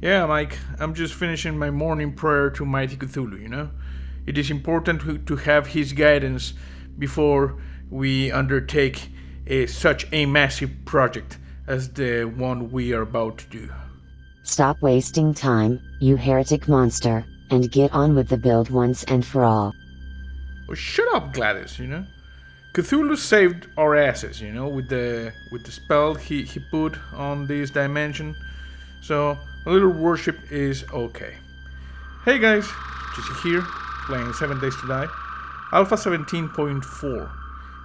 Yeah, Mike, I'm just finishing my morning prayer to Mighty Cthulhu, It is important to have his guidance before we undertake such a massive project as the one we are about to do. Stop wasting time, you heretic monster, and get on with the build once and for all. Well, shut up, Gladys, Cthulhu saved our asses, with the spell he put on this dimension. So a little worship is okay. Hey guys, Jesse here, playing 7 Days to Die, Alpha 17.4.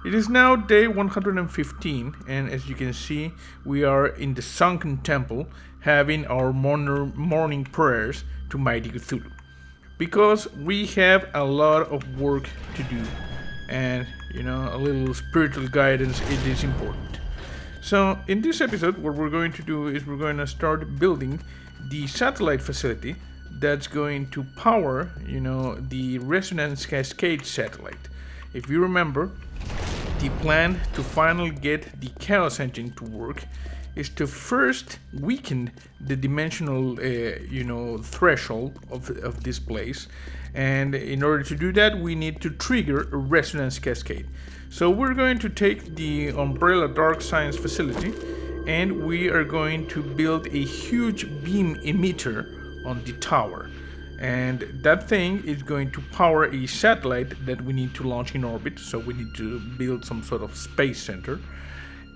It is now day 115, and as you can see, we are in the sunken temple having our morning prayers to Mighty Cthulhu. Because we have a lot of work to do, and a little spiritual guidance, it is important. So in this episode, what we're going to do is we're going to start building the satellite facility that's going to power, the Resonance Cascade satellite. If you remember, the plan to finally get the Chaos Engine to work is to first weaken the dimensional, threshold of this place. And in order to do that, we need to trigger a Resonance Cascade. So we're going to take the Umbrella Dark Science facility and we are going to build a huge beam emitter on the tower. And that thing is going to power a satellite that we need to launch in orbit. So we need to build some sort of space center.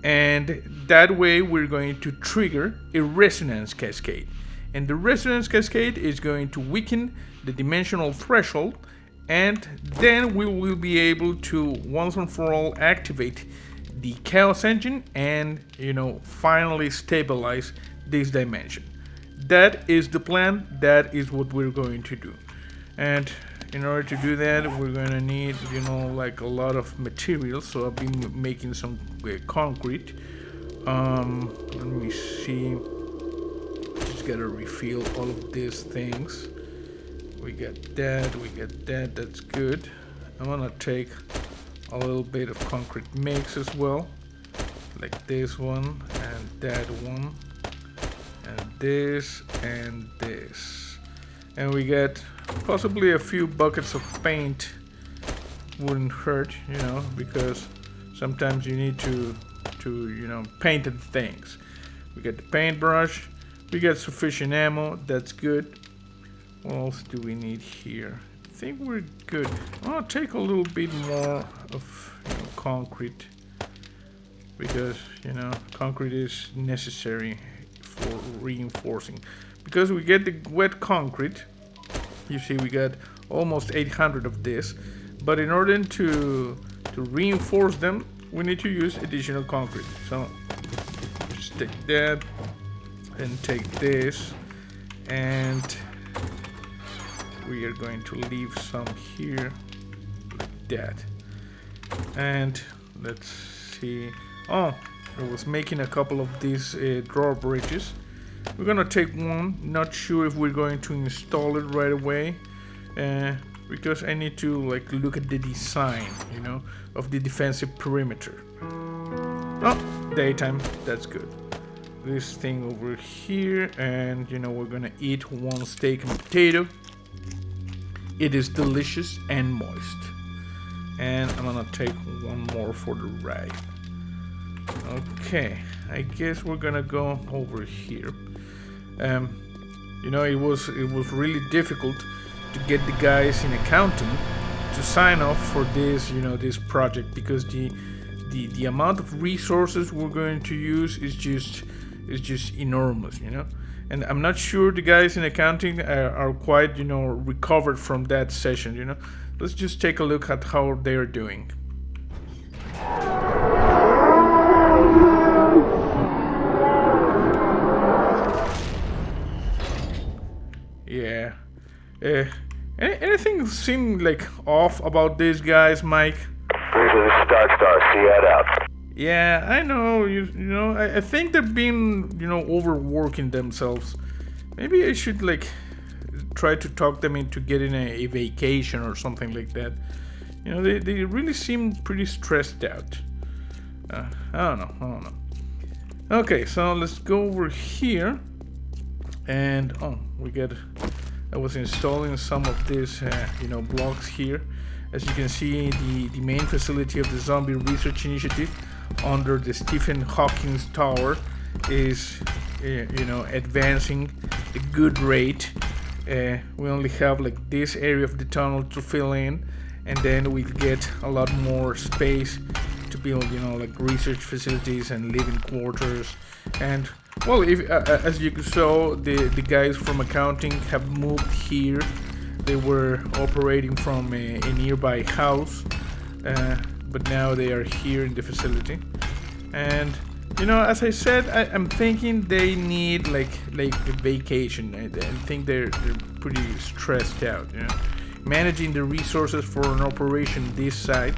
And that way we're going to trigger a Resonance Cascade. And the Resonance Cascade is going to weaken the dimensional threshold. And then we will be able to once and for all activate the Chaos Engine and, finally stabilize this dimension. That is the plan. That is what we're going to do. And in order to do that, we're going to need, like a lot of materials. So I've been making some concrete. Let me see. Just gotta refill all of these things. We got that, that's good. I'm gonna take a little bit of concrete mix as well. Like this one, and that one, and this, and this. And we got possibly a few buckets of paint. Wouldn't hurt, because sometimes you need to paint things. We got the paintbrush, we got sufficient ammo, that's good. What else do we need here? I think we're good. I'll take a little bit more of concrete because concrete is necessary for reinforcing. Because we get the wet concrete, you see we got almost 800 of this, but in order to reinforce them, we need to use additional concrete. So just take that and take this, and we are going to leave some here like that. And let's see. Oh, I was making a couple of these drawbridges. We're gonna take one. Not sure if we're going to install it right away, because I need to look at the design, of the defensive perimeter. Oh, daytime. That's good. This thing over here, and we're gonna eat one steak and potato. It is delicious and moist. And I'm gonna take one more for the ride. Okay, I guess we're gonna go over here. It was really difficult to get the guys in accounting to sign off for this, this project, because the amount of resources we're going to use is just enormous, And I'm not sure the guys in accounting are quite, recovered from that session, Let's just take a look at how they're doing. Yeah. Anything seem off about these guys, Mike? Briefly, this is Dark Star. See you out. Yeah, I know. I think they've been, overworking themselves. Maybe I should try to talk them into getting a vacation or something like that. They really seem pretty stressed out. I don't know. Okay, so let's go over here. And I was installing some of these blocks here. As you can see, the main facility of the Zombie Research Initiative under the Stephen Hawking Tower is advancing at a good rate. We only have like this area of the tunnel to fill in, and then we get a lot more space to build like research facilities and living quarters. And well, if as you saw, the guys from accounting have moved here. They were operating from a nearby house, but now they are here in the facility. And as I said, I'm thinking they need like a vacation. I think they're pretty stressed out. Managing the resources for an operation this side,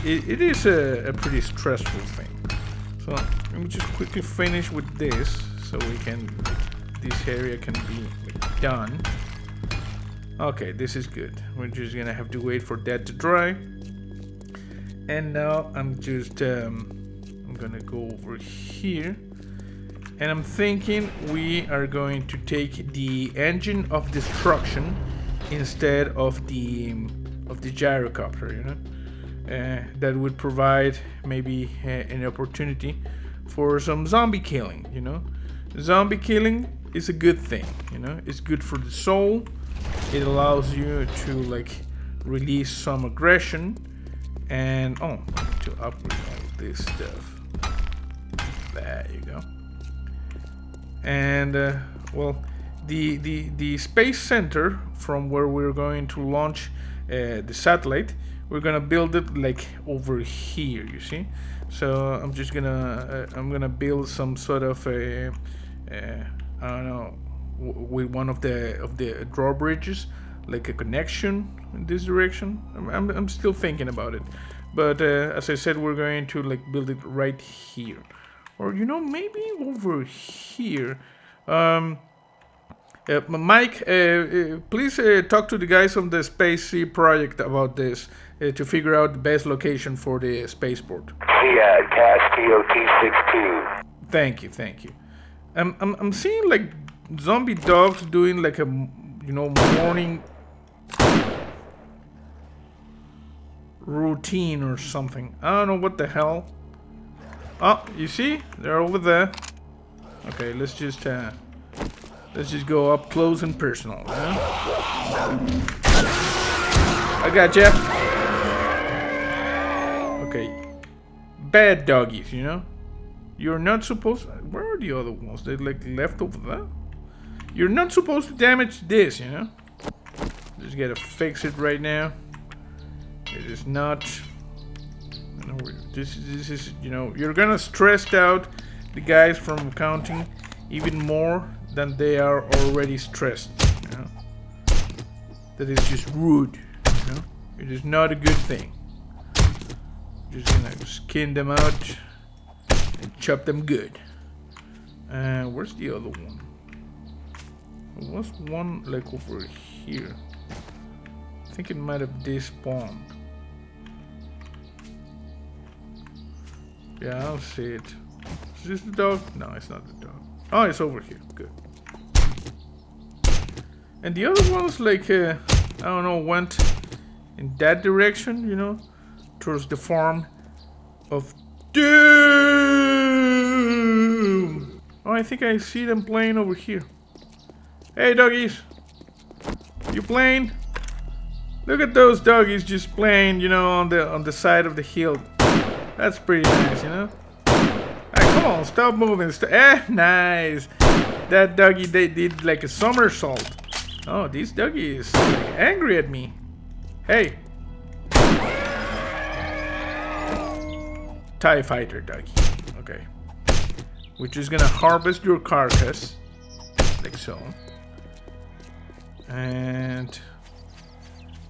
it is a pretty stressful thing. So let me just quickly finish with this, so we can this area can be done. Okay, this is good. We're just gonna have to wait for that to dry. And now I'm gonna go over here, and I'm thinking we are going to take the engine of destruction instead of the gyrocopter. That would provide maybe an opportunity for some zombie killing. Zombie killing is a good thing. It's good for the soul. It allows you to like release some aggression, and I need to upgrade all this stuff. There you go. And well, the space center from where we're going to launch the satellite, we're gonna build it like over here. You see? So I'm just gonna build some sort of a I don't know, with one of the drawbridges, like a connection in this direction. I'm still thinking about it, but as I said, we're going to like build it right here, or maybe over here. Mike, please talk to the guys from the Space Sea project about this to figure out the best location for the spaceport. Sead, Cash TOT 16. Thank you. I'm seeing like zombie dogs doing like a morning routine or something. I don't know what the hell. Oh, you see? They're over there. Okay, let's just go up close and personal. I got you. Okay. Bad doggies, You're not supposed. Where are the other ones? They're like left over there. You're not supposed to damage this, Just gotta fix it right now. It is not. This is you're gonna stress out the guys from accounting even more than they are already stressed. That is just rude. It is not a good thing. Just gonna skin them out and chop them good. Where's the other one? There was one like over here. I think it might have despawned. Yeah, I don't see it. Is this the dog? No, it's not the dog. Oh, it's over here. Good. And the other one's like, I don't know, went in that direction, towards the farm of doom. Oh, I think I see them playing over here. Hey, doggies. You playing? Look at those doggies just playing, on the side of the hill. That's pretty nice, Hey, come on, stop moving. Nice. That doggy, they did like a somersault. Oh, this doggy is like angry at me. Hey. TIE fighter doggy. Okay. We're just gonna harvest your carcass. Like so. And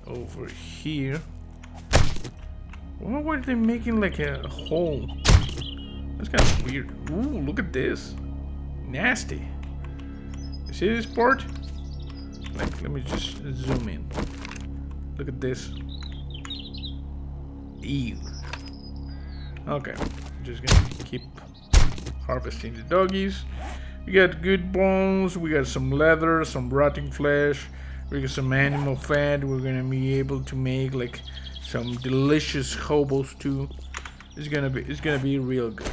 over here. Why were they making like a hole? That's kind of weird. Ooh, look at this. Nasty. You see this part? Like, let me just zoom in. Look at this. Ew. Okay. I'm just gonna keep harvesting the doggies. We got good bones, we got some leather, some rotting flesh, we got some animal fat. We're gonna be able to make like some delicious hobo stew. It's gonna be real good.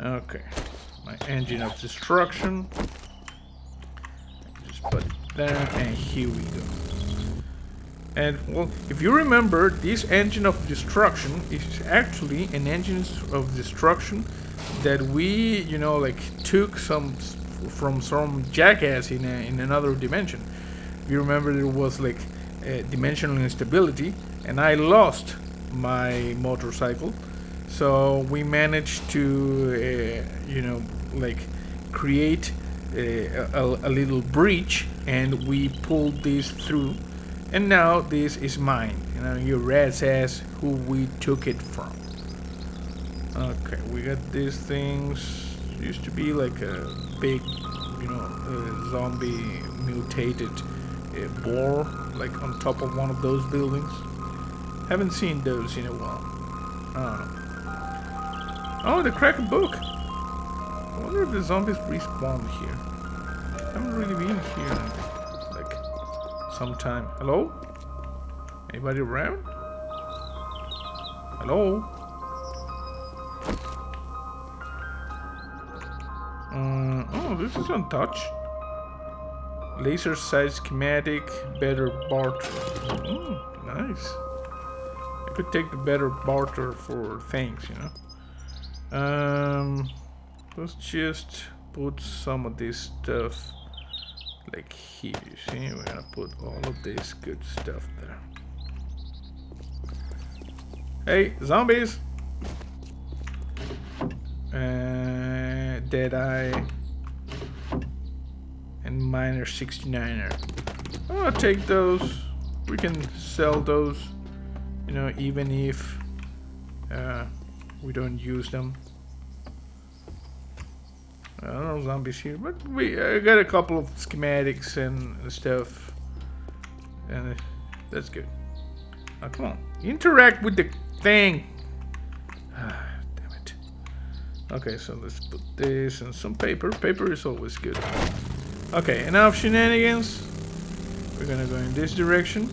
Okay, my engine of destruction. Just put it there, and here we go. And well, if you remember, this engine of destruction is actually an engine of destruction that we, you know, like took from some jackass in another dimension. If you remember, there was like dimensional instability, and I lost my motorcycle. So we managed to, you know, like create a little breach, and we pulled this through. And now this is mine. You know, your rat's ass who we took it from. Okay, we got these things. Used to be like a big, you know, zombie mutated boar, like on top of one of those buildings. Haven't seen those in a while. Oh, the cracked book. I wonder if the zombies respawn here. I haven't really been here in like some time. Hello? Anybody around? Hello? Oh, this is untouched. Laser sight schematic, better barter. Nice. I could take the better barter for things, you know. Let's just put some of this stuff like here. You see, we're gonna put all of this good stuff there. Hey, zombies! Deadeye and Miner 69er. I'll take those. We can sell those, you know, even if we don't use them. I don't know zombies here, but I got a couple of schematics and stuff, and that's good. Now come on, interact with the thing. Damn it. Okay, so let's put this and some paper. Paper is always good. Okay, enough shenanigans. We're gonna go in this direction.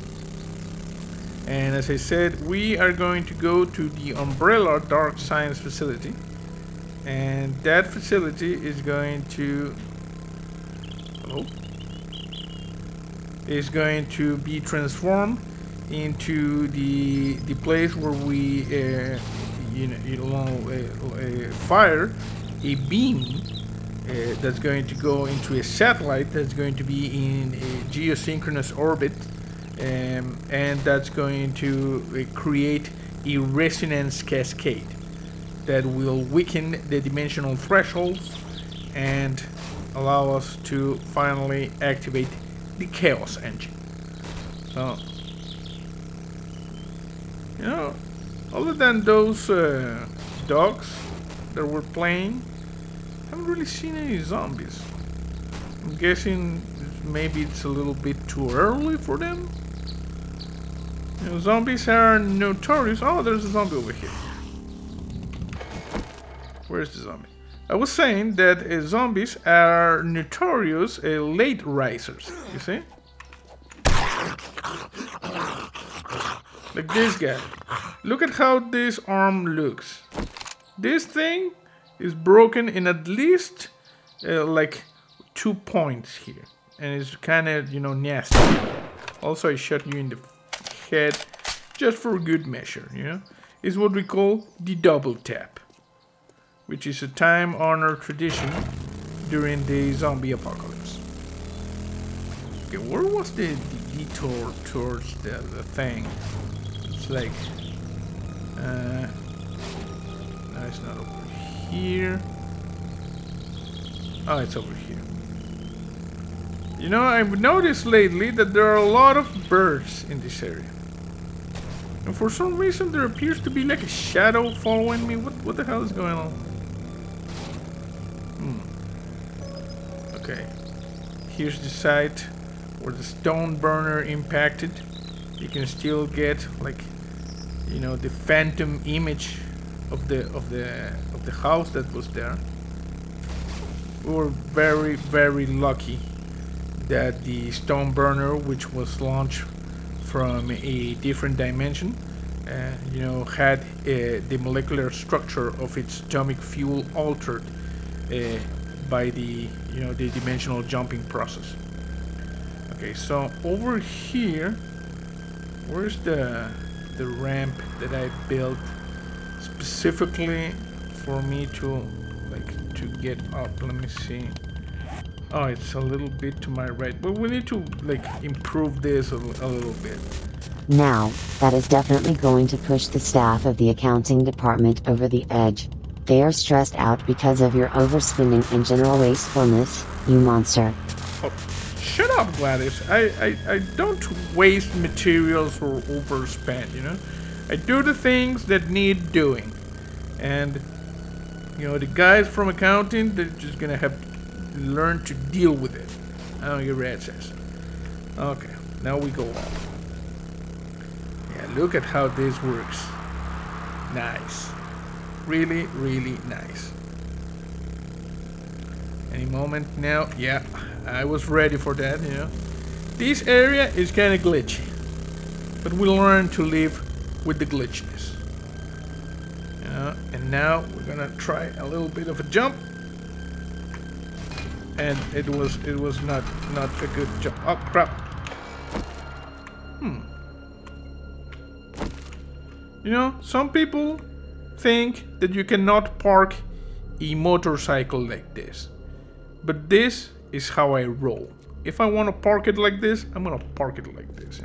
And as I said, we are going to go to the Umbrella Dark Science Facility. And that facility is going to... Hello? Is going to be transformed into the place where we fire a beam that's going to go into a satellite that's going to be in a geosynchronous orbit, and that's going to create a resonance cascade that will weaken the dimensional thresholds and allow us to finally activate the chaos engine. So, you know, other than those dogs that were playing, I haven't really seen any zombies. I'm guessing maybe it's a little bit too early for them. You know, zombies are notorious. Oh, there's a zombie over here. Where's the zombie? I was saying that zombies are notorious late risers. You see? Like this guy. Look at how this arm looks. This thing is broken in at least like 2 points here, and it's kind of, you know, nasty. Also, I shot you in the head just for good measure. You know, it's what we call the double tap, which is a time-honored tradition during the zombie apocalypse. Okay, where was the detour towards the thing? It's like, no, it's not over here. Oh, it's over here. You know, I've noticed lately that there are a lot of birds in this area. And for some reason, there appears to be like a shadow following me. What the hell is going on? Okay, here's the site where the stone burner impacted. You can still get, like, you know, the phantom image of the house that was there. we were very, very lucky that the stone burner, which was launched from a different dimension, had the molecular structure of its atomic fuel altered by the dimensional jumping process. Okay, so over here, where's the ramp that I built specifically for me to get up? Let me see. Oh, it's a little bit to my right, but we need to improve this a little bit. Now, that is definitely going to push the staff of the accounting department over the edge. They are stressed out because of your overspending and general wastefulness, you monster. Oh, shut up, Gladys. I don't waste materials or overspend, I do the things that need doing. And, the guys from accounting, they're just gonna have to learn to deal with it. Oh, your red says. Okay, now we go on. Yeah, look at how this works. Nice. Really, really nice. Any moment now. Yeah, I was ready for that, This area is kind of glitchy, but we'll learn to live with the glitchiness. And now we're gonna try a little bit of a jump, and it was not a good jump. Oh crap! Some people think that you cannot park a motorcycle like this, but this is how I roll. If I want to park it like this, I'm gonna park it like this.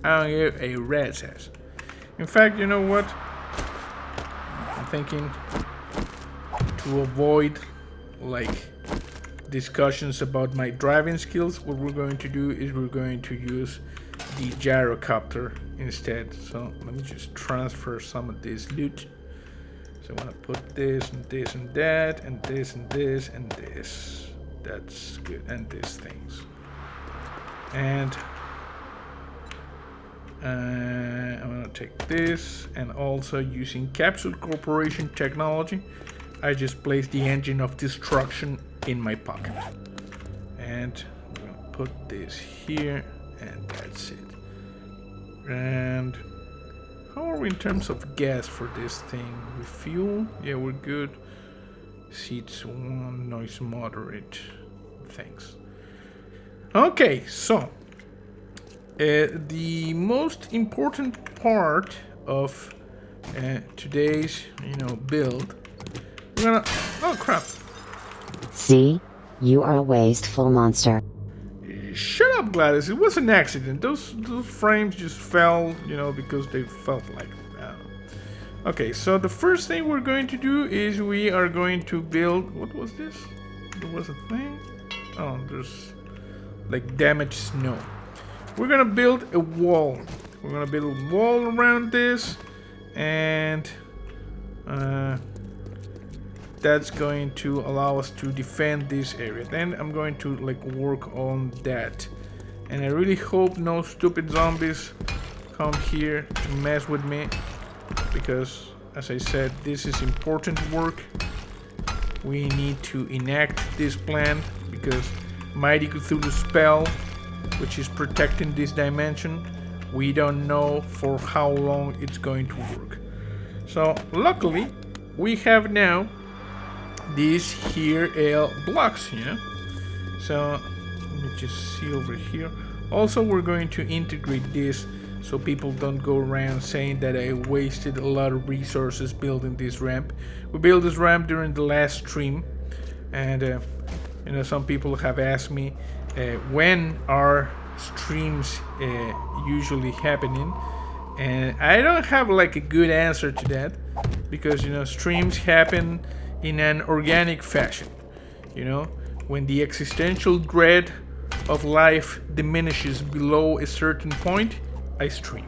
I don't give a rat's ass. In fact, you know what? I'm thinking to avoid discussions about my driving skills. What we're going to do is we're going to use the gyrocopter instead. So let me just transfer some of this loot. So I want to put this and this and that and this and this and this. That's good. And these things. And I'm going to take this, and also using Capsule Corporation technology, I just placed the engine of destruction in my pocket. And I'm going to put this here, and that's it. And how are we in terms of gas for this thing? With fuel? Yeah, we're good. Seats 1, noise moderate. Thanks. Okay, so the most important part of today's, build. We're gonna. Oh crap! See? You are a wasteful monster. Shut up, Gladys. It was an accident. Those frames just fell, because they felt like it. Okay, so the first thing we're going to do is we are going to build. What was this? There was a thing. Oh, there's damaged snow. We're gonna build a wall. We're gonna build a wall around this, and that's going to allow us to defend this area. Then I'm going to work on that, and I really hope no stupid zombies come here to mess with me, because as I said, this is important work. We need to enact this plan because Mighty Cthulhu's spell, which is protecting this dimension, we don't know for how long it's going to work. So luckily we have now these here blocks, so let me just see over here. Also, we're going to integrate this so people don't go around saying that I wasted a lot of resources building this ramp. We built this ramp during the last stream, and some people have asked me when are streams usually happening, and I don't have a good answer to that, because streams happen in an organic fashion. When the existential dread of life diminishes below a certain point, I stream.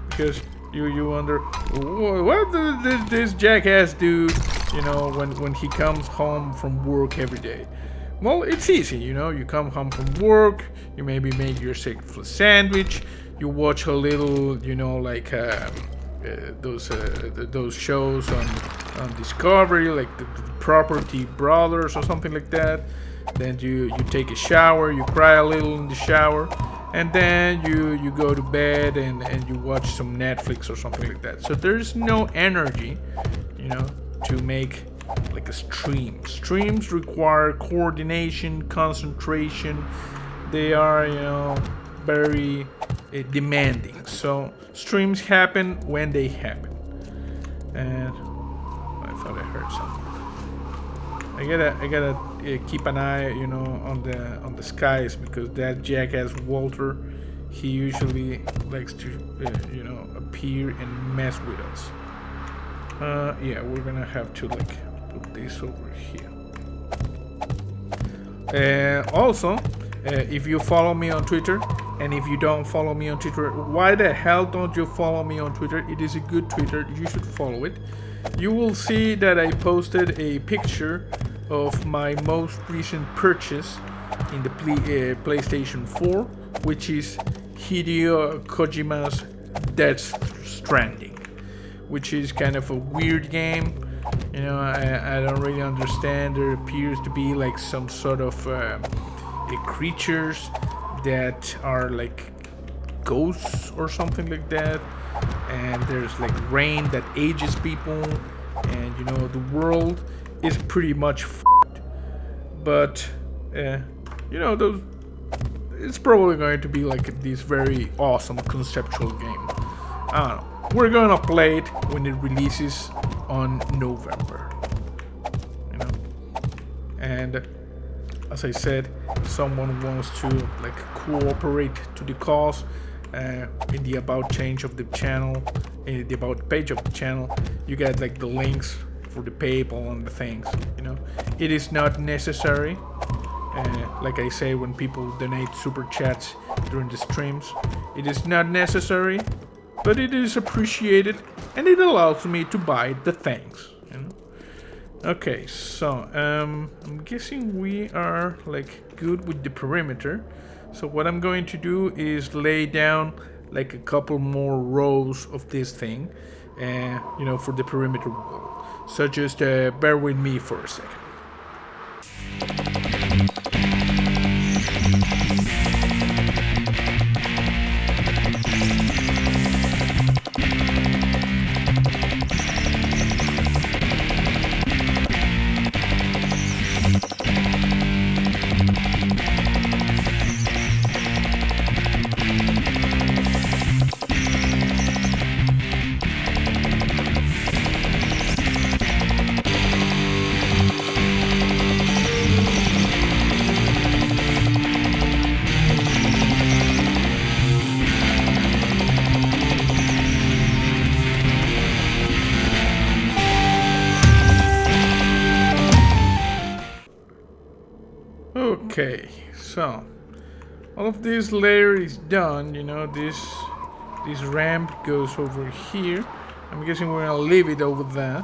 Because you wonder, what does this jackass do, when he comes home from work every day? Well, it's easy, you come home from work, you maybe make yourself a sandwich, you watch a little, those shows on Discovery, like the property brothers or something like that. Then you take a shower, you cry a little in the shower, and then you go to bed and you watch some Netflix or something like that. So there's no energy, to make like a stream. Streams require coordination, concentration. They are, very demanding. So streams happen when they happen. And I thought I heard something. I gotta keep an eye, on the skies, because that jackass Walter, he usually likes to, appear and mess with us. Yeah, we're gonna have to put this over here. Also, if you follow me on Twitter, and if you don't follow me on Twitter, why the hell don't you follow me on Twitter? It is a good Twitter. You should follow it. You will see that I posted a picture of my most recent purchase in the PlayStation 4, which is Hideo Kojima's Death Stranding, which is kind of a weird game. I don't really understand. There appears to be like some sort of creatures that are like ghosts or something like that, and there's like rain that ages people, and the world is pretty much f***ed. But those, it's probably going to be like this very awesome conceptual game. I don't know. We're gonna play it when it releases on November. And as I said, if someone wants to cooperate to the cause, in the about change of the channel, in the about page of the channel, you get the links for the PayPal and the things. It is not necessary. Like I say, when people donate super chats during the streams, it is not necessary, but it is appreciated, and it allows me to buy the things. Okay, so I'm guessing we are good with the perimeter. So what I'm going to do is lay down a couple more rows of this thing, for the perimeter wall. So just bear with me for a second. Okay, so all of this layer is done. This ramp goes over here. I'm guessing we're gonna leave it over there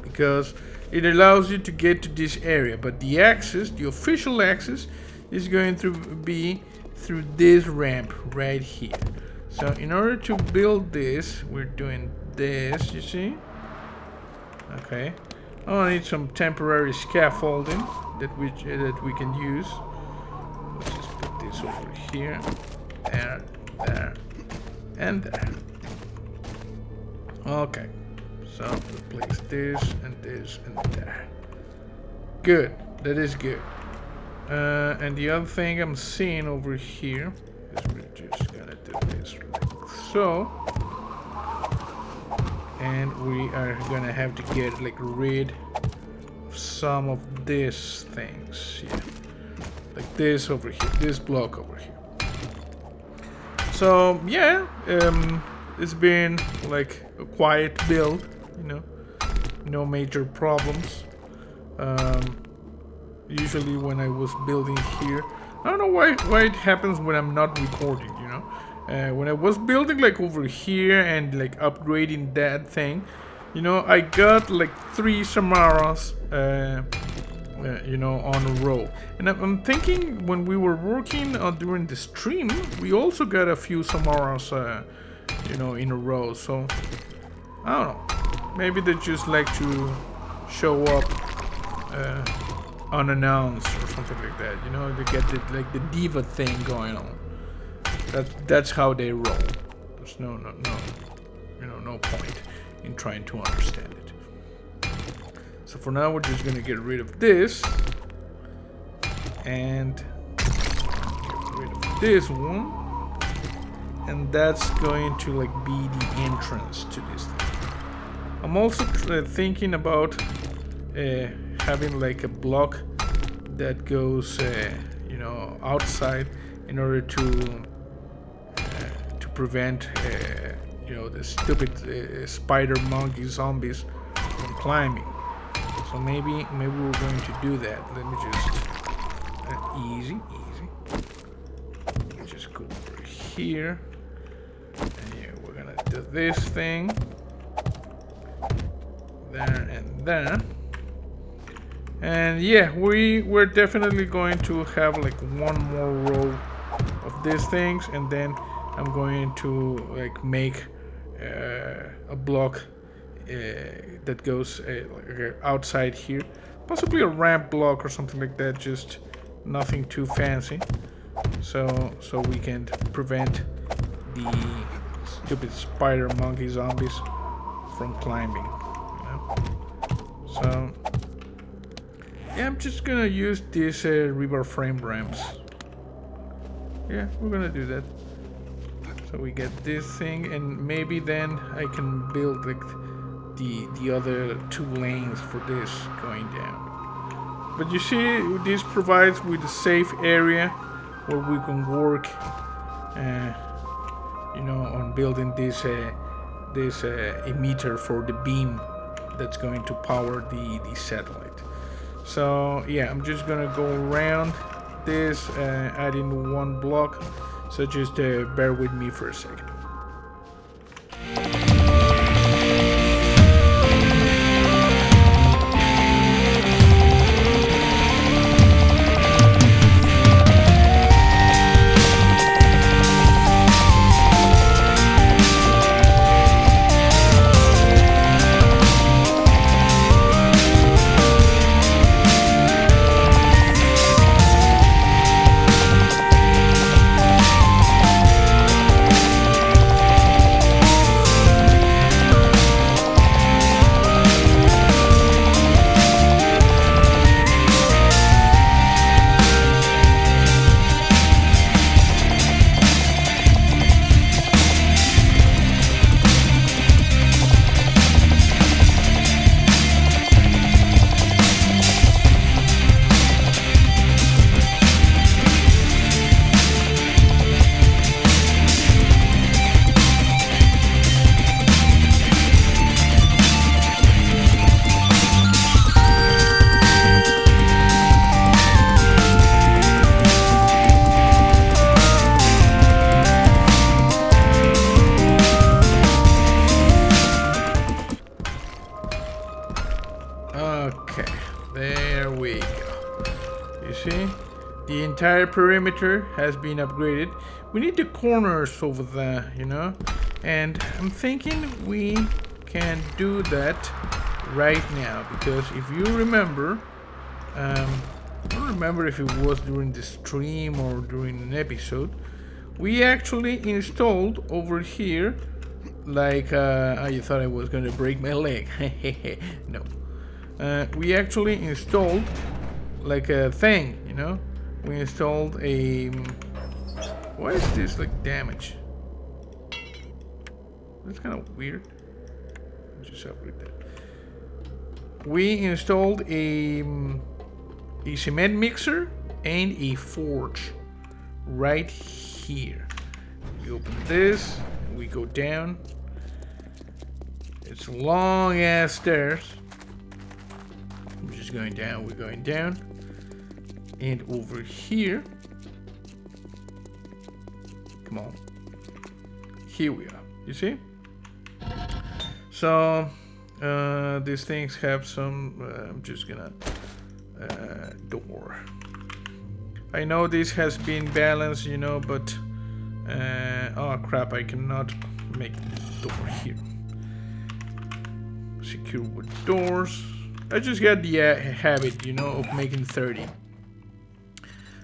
because it allows you to get to this area, but the access, the official access, is going to be through this ramp right here. So in order to build this, we're doing this, you see? Okay. Oh, I need some temporary scaffolding that we can use. Let's just put this over here, there, and there. Okay, so we'll place this and this and there. Good, that is good. And the other thing I'm seeing over here is we're just gonna do this like so. And we are gonna have to get rid of some of these things, yeah, like this over here, this block over here. So yeah, it's been a quiet build, no major problems. Usually when I was building here, I don't know why it happens when I'm not recording, when I was building over here and upgrading that thing, I got 3 Samaras on a row. And I'm thinking when we were working during the stream, we also got a few Samaras in a row. So I don't know, maybe they just like to show up unannounced or something like that. You know, they get like the diva thing going on. That's how they roll. There's no point in trying to understand it. So for now, we're just gonna get rid of this and get rid of this one, and that's going to like be the entrance to this thing. I'm also thinking about having like a block that goes, outside in order to prevent, the stupid spider monkey zombies from climbing. So maybe we're going to do that. Let me just easy. Let me just go over here, and yeah, we're gonna do this thing there and there. And yeah, we're definitely going to have like one more row of these things, and then I'm going to like make a block that goes like outside here, possibly a ramp block or something like that, just nothing too fancy, so we can prevent the stupid spider monkey zombies from climbing, So yeah, I'm just gonna use these rebar frame ramps. Yeah, we're gonna do that. So we get this thing, and maybe then I can build like the other 2 lanes for this going down. But you see, this provides with a safe area where we can work, on building this emitter for the beam that's going to power the satellite. So yeah, I'm just gonna go around this, adding 1 block. So just bear with me for a second. Okay, there we go. You see, the entire perimeter has been upgraded. We need the corners over there, and I'm thinking we can do that right now, because if you remember, I don't remember if it was during the stream or during an episode, we actually installed over here, like, you thought I was gonna break my leg. No. We actually installed like a thing, we installed a, why is this like damage? That's kind of weird. Just upgrade that. We installed a cement mixer and a forge right here. We open this, we go down. It's long ass stairs. I'm just going down, we're going down. And over here, come on, here we are, you see? So these things have some, I'm just gonna door. I know this has been balanced, but oh crap, I cannot make the door here. Secure with doors. I just got the habit, you know, of making 30.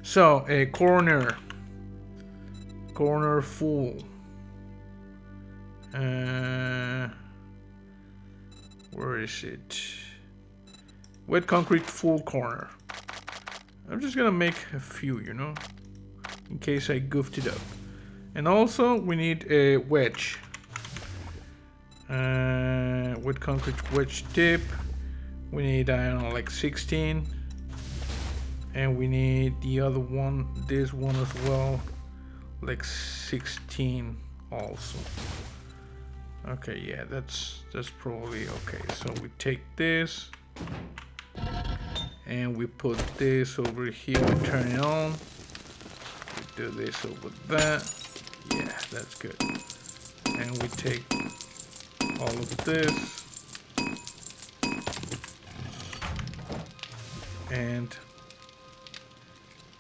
So, a corner full. Where is it? Wet concrete full corner. I'm just gonna make a few, you know, in case I goofed it up. And also, we need a wedge. Wet concrete wedge tip. We need, I don't know, like 16. And we need the other one, this one as well, like 16 also. Okay, yeah, that's probably okay. So we take this and we put this over here and turn it on. We do this over that. Yeah, that's good. And we take all of this and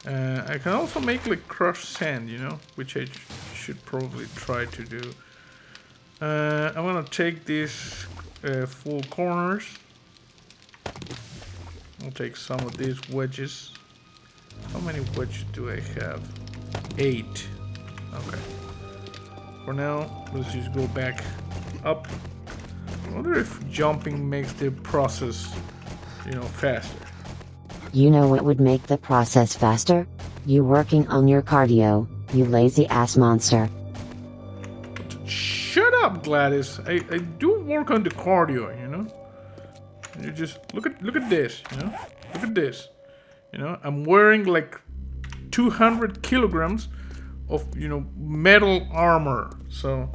I can also make like crushed sand, you know, which I should probably try to do. I'm gonna take these full corners. I'll take some of these wedges. How many wedges do I have? 8. Okay. For now, let's just go back up. I wonder if jumping makes the process, you know, faster. You know what would make the process faster? You working on your cardio, you lazy ass monster. Shut up, Gladys. I do work on the cardio, you know. You just look at this, you know. Look at this. You know, I'm wearing like 200 kilograms of, you know, metal armor. So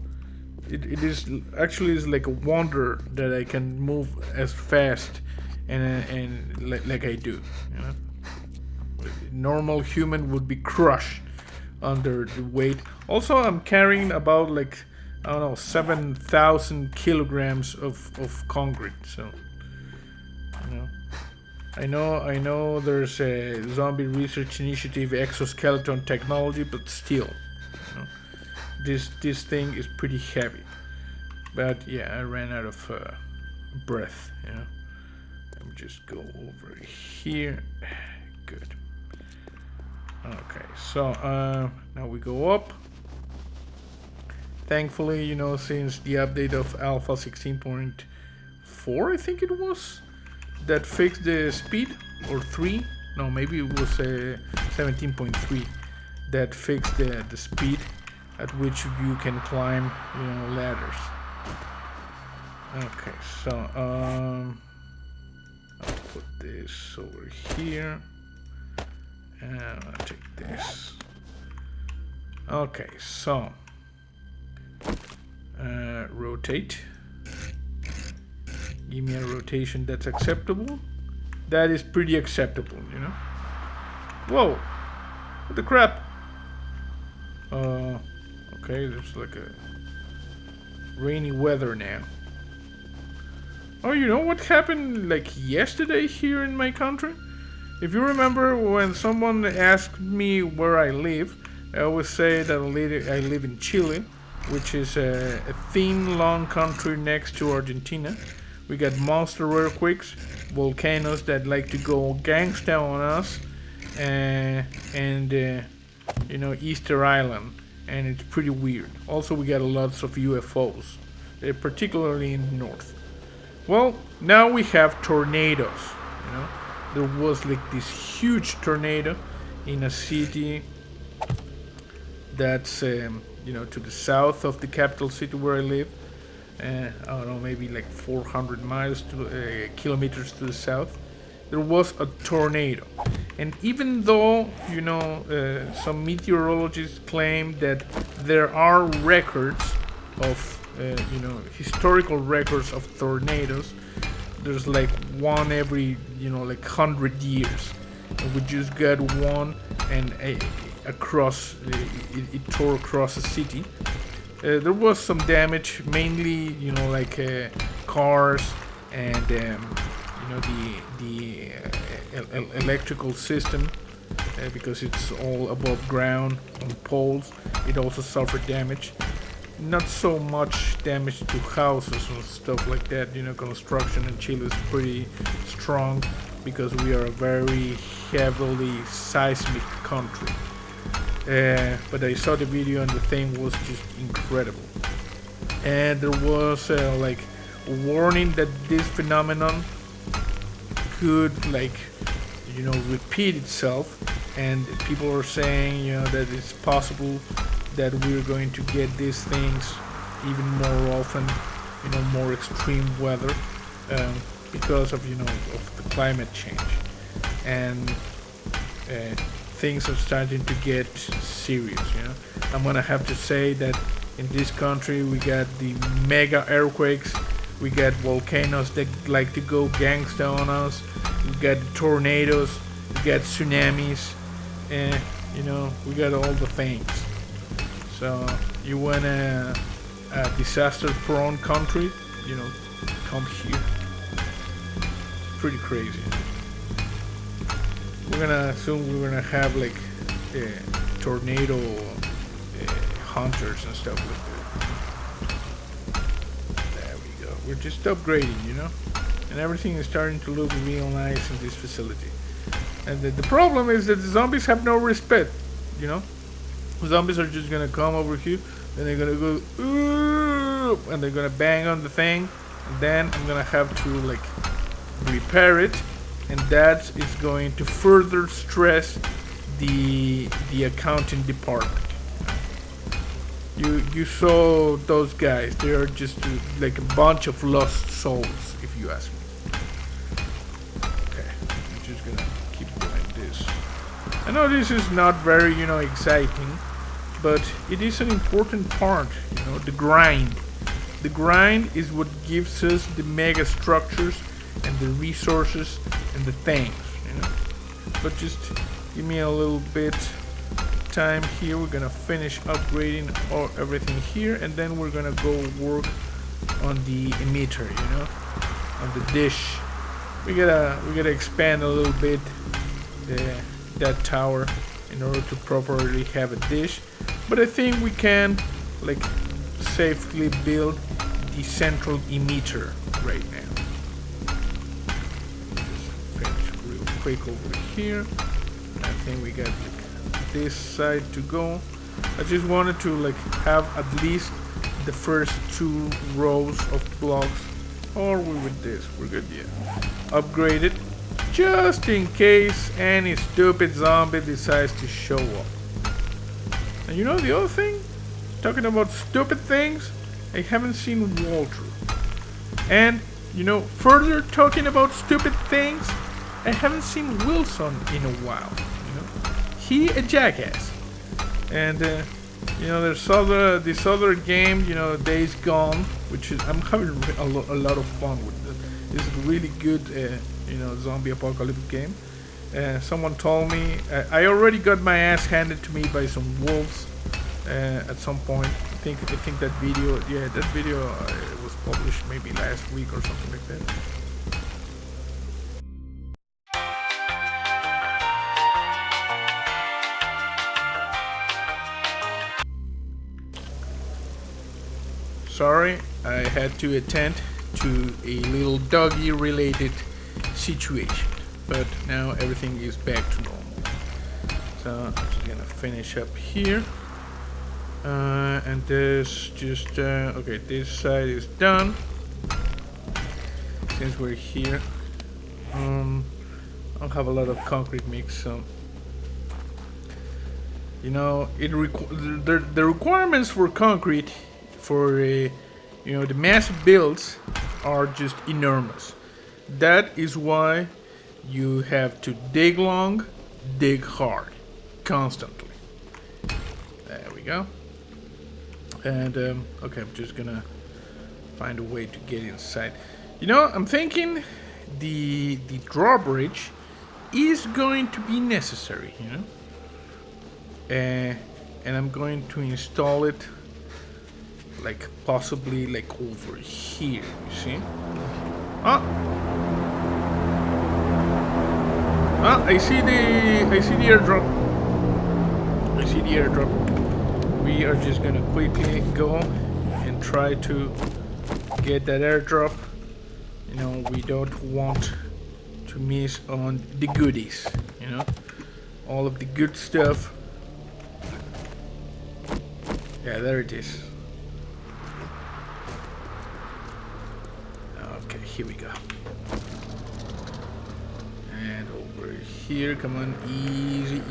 it is actually is like a wonder that I can move as fast and like I do, you know. Normal human would be crushed under the weight. Also, I'm carrying about like, I don't know, 7,000 kilograms of concrete. So, you know, I know there's a zombie research initiative, exoskeleton technology, but still, you know, this thing is pretty heavy. But yeah, I ran out of breath, you know. Let me just go over here. Good. Okay, so now we go up. Thankfully, you know, since the update of Alpha 16.4, I think it was, that fixed the speed, or 3, no, maybe it was 17.3, that fixed the speed at which you can climb, you know, ladders. Okay, so I'll put this over here, and I'll take this. Okay, so rotate. Give me a rotation that's acceptable. That is pretty acceptable, you know. Whoa! What the crap? Okay, there's like a rainy weather now. Oh, you know what happened like yesterday here in my country? If you remember, when someone asked me where I live, I always say that I live in Chile, which is a thin, long country next to Argentina. We got monster earthquakes, volcanoes that like to go gangsta on us, and you know, Easter Island, and it's pretty weird. Also, we got lots of UFOs, particularly in the north. Well, now we have tornadoes, you know. There was like this huge tornado in a city that's, you know, to the south of the capital city where I live. I don't know, maybe like 400 miles to kilometers to the south. There was a tornado, and even though, you know, some meteorologists claim that there are records of, you know, historical records of tornadoes, there's like one every, you know, like 100 years, and we just got one, and across it tore across a city. There was some damage, mainly, you know, like cars and you know, the electrical system, because it's all above ground on poles. It also suffered damage. not so much damage to houses and stuff like that. You know, construction in Chile is pretty strong because we are a very heavily seismic country. But I saw the video and the thing was just incredible. And there was like a warning that this phenomenon could, like, you know, repeat itself. And people are saying, you know, that it's possible that we're going to get these things even more often, you know, more extreme weather, because of, you know, of the climate change. And things are starting to get serious, you know. I'm gonna have to say that in this country we got the mega earthquakes, we got volcanoes that like to go gangsta on us, we got tornadoes, we got tsunamis, and you know, we got all the things. So you want a disaster-prone country, you know, come here. Pretty crazy. We're gonna have like tornado hunters and stuff like that. There we go. We're just upgrading, you know, and everything is starting to look real nice in this facility. And the problem is that the zombies have no respect, you know. Zombies are just gonna come over here, and they're gonna go, ooh, and they're gonna bang on the thing, and then I'm gonna have to like repair it, and that is going to further stress the accounting department. You saw those guys; they are just like a bunch of lost souls, if you ask me. Okay, I'm just gonna keep doing this. I know this is not very, you know, exciting, but it is an important part, you know, the grind. The grind is what gives us the mega structures and the resources and the things, you know. But just give me a little bit time here. We're gonna finish upgrading everything here, and then we're gonna go work on the emitter, you know, on the dish. We gotta expand a little bit that tower in order to properly have a dish. But I think we can like safely build the central emitter right now. Just finish real quick over here. I think we got like this side to go. I just wanted to like have at least the first 2 rows of blocks. Or we with this, we're good, yeah. Upgrade it just in case any stupid zombie decides to show up. And you know the other thing? Talking about stupid things, I haven't seen Walter. And, you know, further talking about stupid things, I haven't seen Wilson in a while, you know. He a jackass. And, you know, there's this other game, you know, Days Gone, which is, I'm having a lot of fun with it. It's a really good, you know, zombie apocalypse game. Someone told me, I already got my ass handed to me by some wolves at some point. I think that video, was published maybe last week or something like that. Sorry, I had to attend to a little doggy related situation, but now everything is back to normal. So I'm just gonna finish up here, and this just okay, this side is done. Since we're here, I'll have a lot of concrete mix, so you know, the requirements for concrete for you know, the massive builds are just enormous. That is why you have to dig long, dig hard, constantly. There we go. And okay, I'm just gonna find a way to get inside. You know, I'm thinking the drawbridge is going to be necessary, you know. And I'm going to install it like possibly like over here, you see? I see the airdrop. I see the airdrop. We are just gonna quickly go and try to get that airdrop. You know, we don't want to miss on the goodies, you know, all of the good stuff. Yeah, there it is. Okay, here we go. And over here, come on, easy,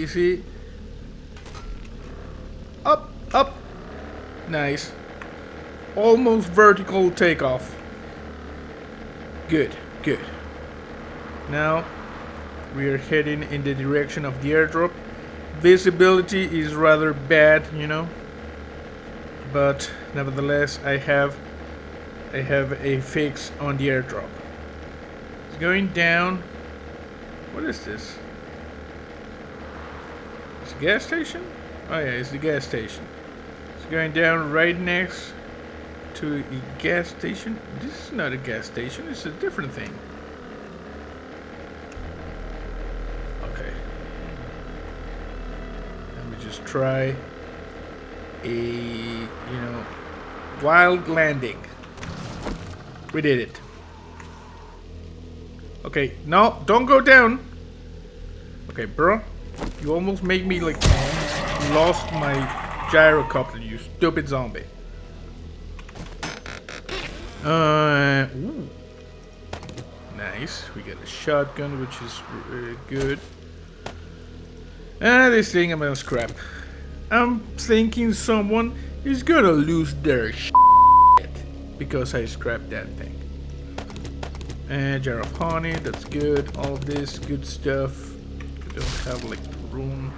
easy. Up, up. Nice. Almost vertical takeoff. Good, good. Now we are heading in the direction of the airdrop. Visibility is rather bad, you know, but nevertheless I have a fix on the airdrop. It's going down. What is this? It's a gas station? Oh yeah, it's the gas station. It's going down right next to a gas station. This is not a gas station, it's a different thing. Okay. Let me just try a, you know, wild landing. We did it. Okay, no, don't go down. Okay, bro. You almost made me like lost my gyrocopter, you stupid zombie. Ooh. Nice. We got a shotgun, which is good. This thing I'm gonna scrap. I'm thinking someone is gonna lose their shit because I scrapped that thing. And jar of honey, that's good. All of this good stuff. We don't have like room.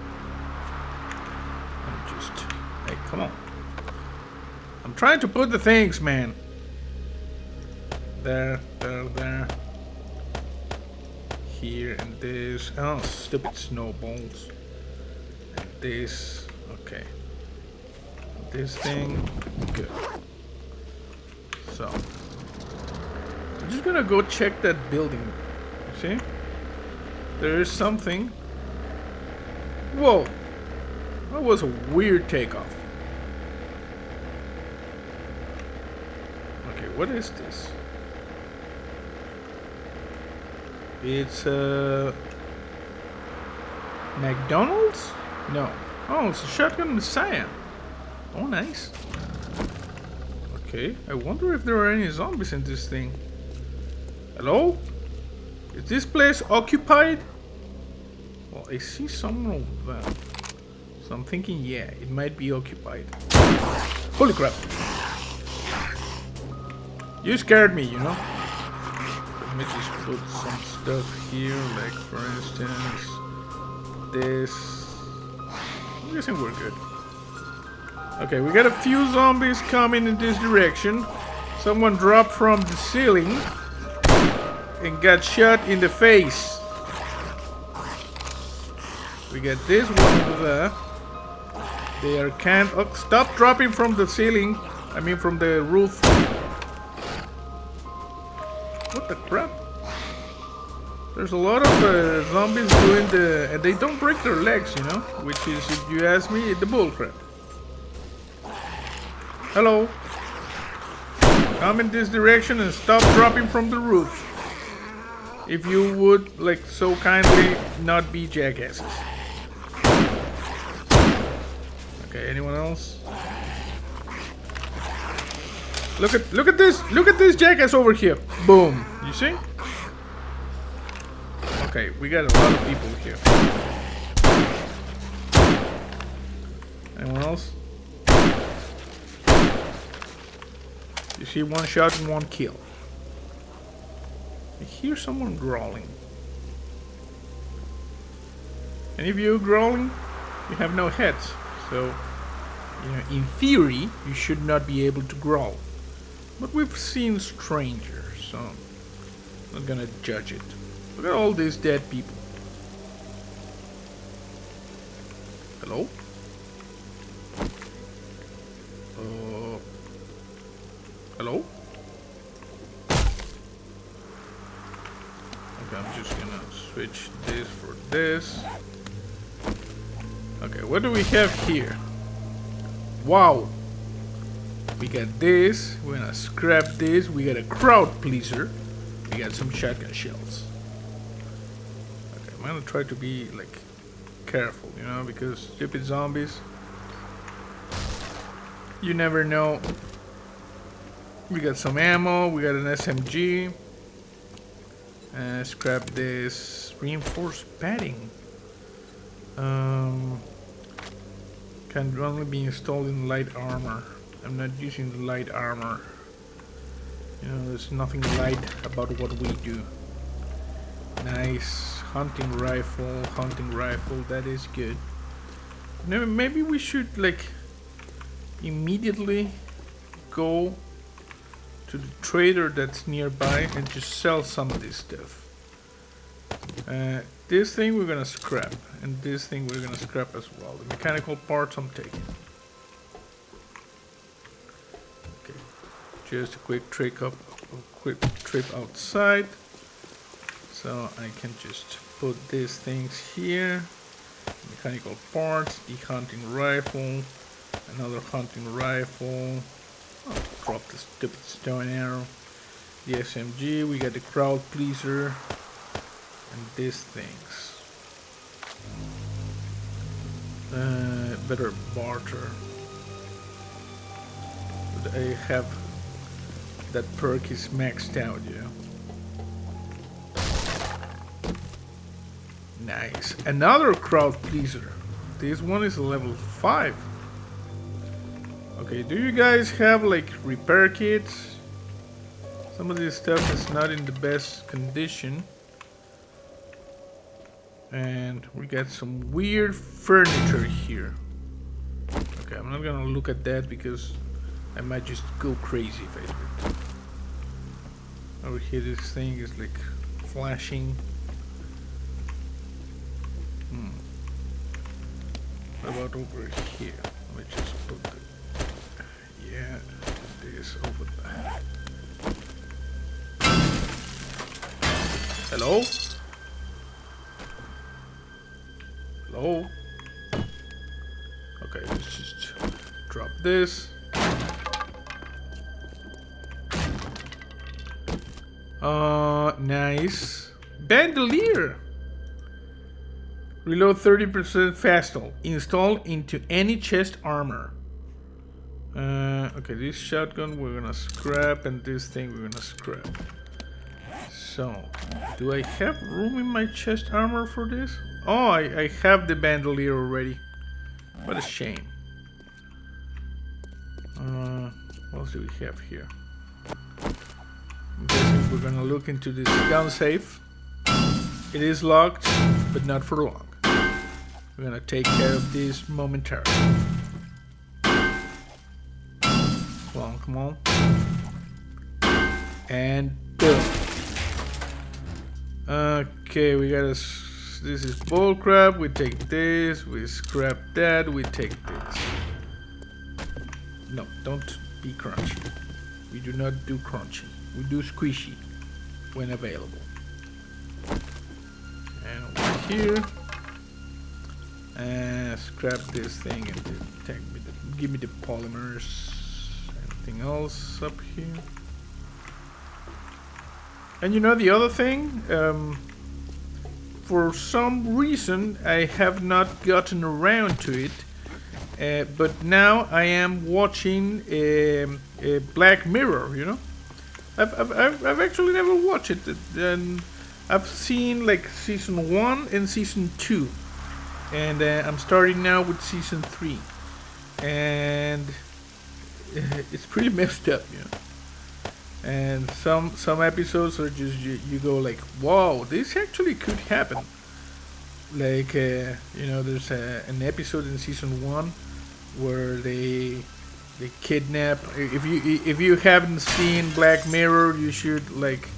I'm just, hey, come on. I'm trying to put the things, man. There, there, there. Here and this. Oh, stupid snowballs. And this. Okay. This thing. Good. So. I'm just gonna go check that building. See? There is something. Whoa. That was a weird takeoff. Okay, what is this? It's McDonald's? No. Oh, it's a shotgun Messiah. Oh, nice. Okay, I wonder if there are any zombies in this thing. Hello? Is this place occupied? Well, I see someone over there. So I'm thinking, yeah, it might be occupied. Holy crap. You scared me, you know? Let me just put some stuff here, like for instance, this. I'm guessing we're good. Okay, we got a few zombies coming in this direction. Someone dropped from the ceiling and got shot in the face. We got this one over there. They are can't. Oh, stop dropping from the ceiling. I mean, from the roof. What the crap? There's a lot of zombies doing the... And they don't break their legs, you know? Which is, if you ask me, the bullcrap. Hello? Come in this direction and stop dropping from the roof. If you would, like, so kindly not be jackasses. Okay, anyone else? Look at this jackass over here. Boom. You see? Okay, we got a lot of people here. Anyone else? You see, one shot and one kill. I hear someone growling. Any of you growling? You have no heads, so you know, in theory, you should not be able to growl. But we've seen strangers, so I'm not gonna judge it. Look at all these dead people. Hello? Hello? Okay, I'm just gonna switch this for this. Okay, what do we have here? Wow, We got this. We're gonna scrap this. We got a crowd pleaser. We got some shotgun shells. Okay, I'm gonna try to be like careful, you know, because stupid zombies. You never know. We got some ammo. We got an SMG. Scrap this reinforced padding. Can only be installed in light armor. I'm not using the light armor. You know, there's nothing light about what we do. Nice hunting rifle. That is good. Now, maybe we should like immediately go to the trader that's nearby and just sell some of this stuff. This thing we're gonna scrap, and this thing we're gonna scrap as well. The mechanical parts I'm taking. Okay, just a quick trip outside, so I can just put these things here. Mechanical parts, the hunting rifle, another hunting rifle. Oh, drop the stupid stone arrow. The SMG, we got the crowd pleaser, and these things. Better barter. But I have that perk is maxed out, yeah. Nice. Another crowd pleaser. This one is level 5. Okay, do you guys have like repair kits? Some of this stuff is not in the best condition. And we got some weird furniture here. Okay, I'm not gonna look at that because I might just go crazy if I do it. Over here this thing is like flashing. What about over here? Let me just put the... Yeah, this over there. Hello? Hello? Okay, let's just drop this. Nice. Bandolier. Reload 30% faster. Installed into any chest armor. Okay, this shotgun we're gonna scrap, and this thing we're gonna scrap. So, do I have room in my chest armor for this? Oh, I have the bandolier already. What a shame. What else do we have here? I'm guessing we're gonna look into this gun safe. It is locked, but not for long. We're gonna take care of this momentarily. Come on. And boom. Okay, we got this is bullcrap. We take this, we scrap that, we take this. No, don't be crunchy. We do not do crunchy. We do squishy when available. And over here. Scrap this thing and give me the polymers. Anything else up here? And you know the other thing? For some reason I have not gotten around to it, but now I am watching a Black Mirror. You know, I've actually never watched it, and I've seen like season 1 and season 2, and I'm starting now with season 3, and it's pretty messed up, you know. And some episodes are just you go like, wow, this actually could happen. Like you know, there's an episode in season 1 where they kidnap. If you haven't seen Black Mirror, you should, like,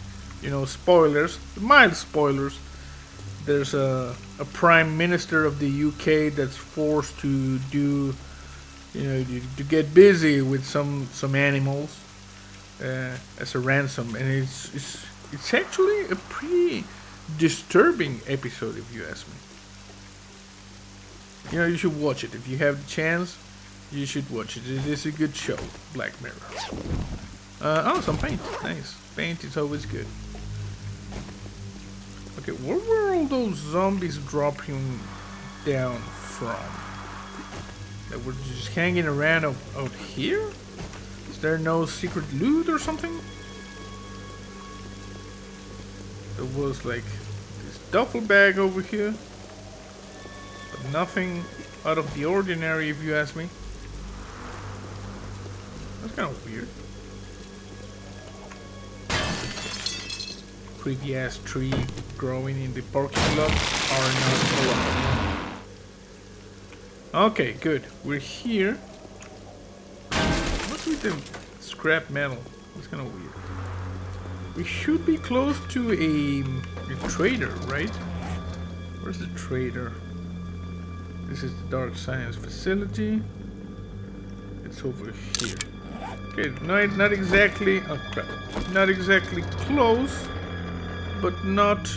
you know, spoilers, mild spoilers. There's a prime minister of the UK that's forced to do, you know, to get busy with some animals as a ransom, and it's actually a pretty disturbing episode, if you ask me. You know, you should watch it if you have the chance. You should watch it. It is a good show, Black Mirror. Oh, some paint. Nice. Paint is always good. Okay, where were all those zombies dropping down from? They were just hanging around out here? Is there no secret loot or something? There was like this duffel bag over here. But nothing out of the ordinary, if you ask me. That's kind of weird. Creepy ass tree growing in the parking lot are not allowed. Okay, good. We're here. What's with the scrap metal? It's kind of weird. We should be close to a trader, right? Where's the trader? This is the Dark Science facility. It's over here. Okay, not exactly. Oh crap! Not exactly close, but not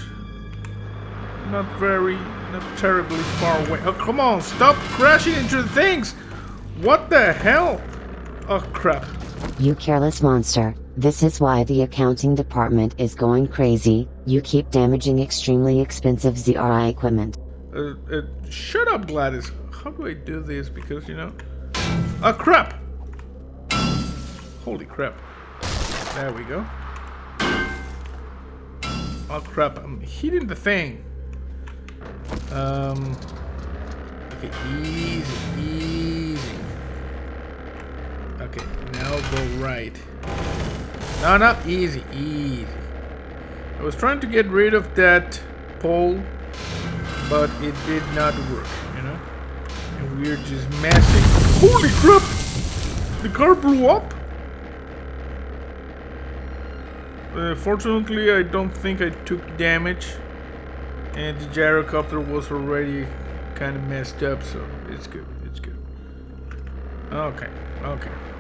terribly far away. Oh come on! Stop crashing into the things! What the hell? Oh crap! You careless monster. This is why the accounting department is going crazy. You keep damaging extremely expensive ZRI equipment. Shut up, Gladys. How do I do this? Because, you know... Oh, crap! Holy crap. There we go. Oh, crap. I'm hitting the thing. Okay, easy. Okay, now go right. No, easy. I was trying to get rid of that pole, but it did not work, you know? And we're just messing. Holy crap! The car blew up? Fortunately, I don't think I took damage. And the gyrocopter was already kind of messed up, so it's good. Okay.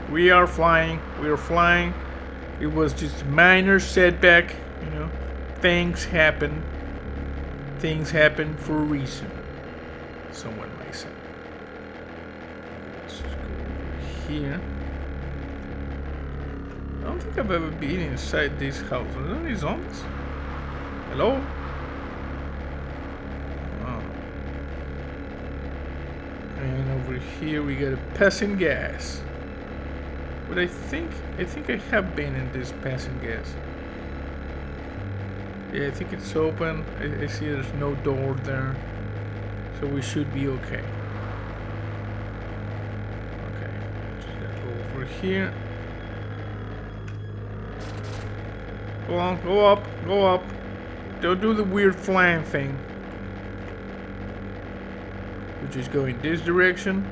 We are flying. It was just a minor setback, you know. Things happen for a reason, someone might say. Let's just go over here. I don't think I've ever been inside this house. Are there any zombies? Hello? Oh. And over here we got a passing gas. But I think I have been in this passing gas. Yeah, I think it's open. I see there's no door there. So we should be okay. Okay. Just gotta go over here. Go on, go up. Don't do the weird flying thing. We just go in this direction.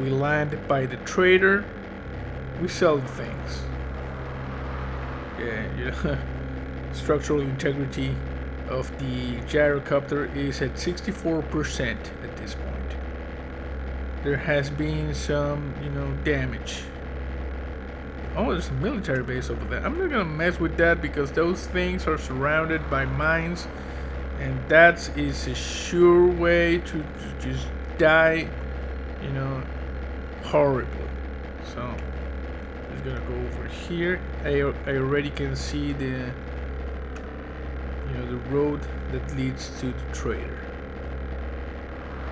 We land by the trader. We sell things. Yeah, you know. Structural integrity of the gyrocopter is at 64% at this point. There has been some, you know, damage. Oh, there's a military base over there. I'm not gonna mess with that because those things are surrounded by mines, and that is a sure way to just die, you know, horribly. So just gonna go over here. I already can see the the road that leads to the trader.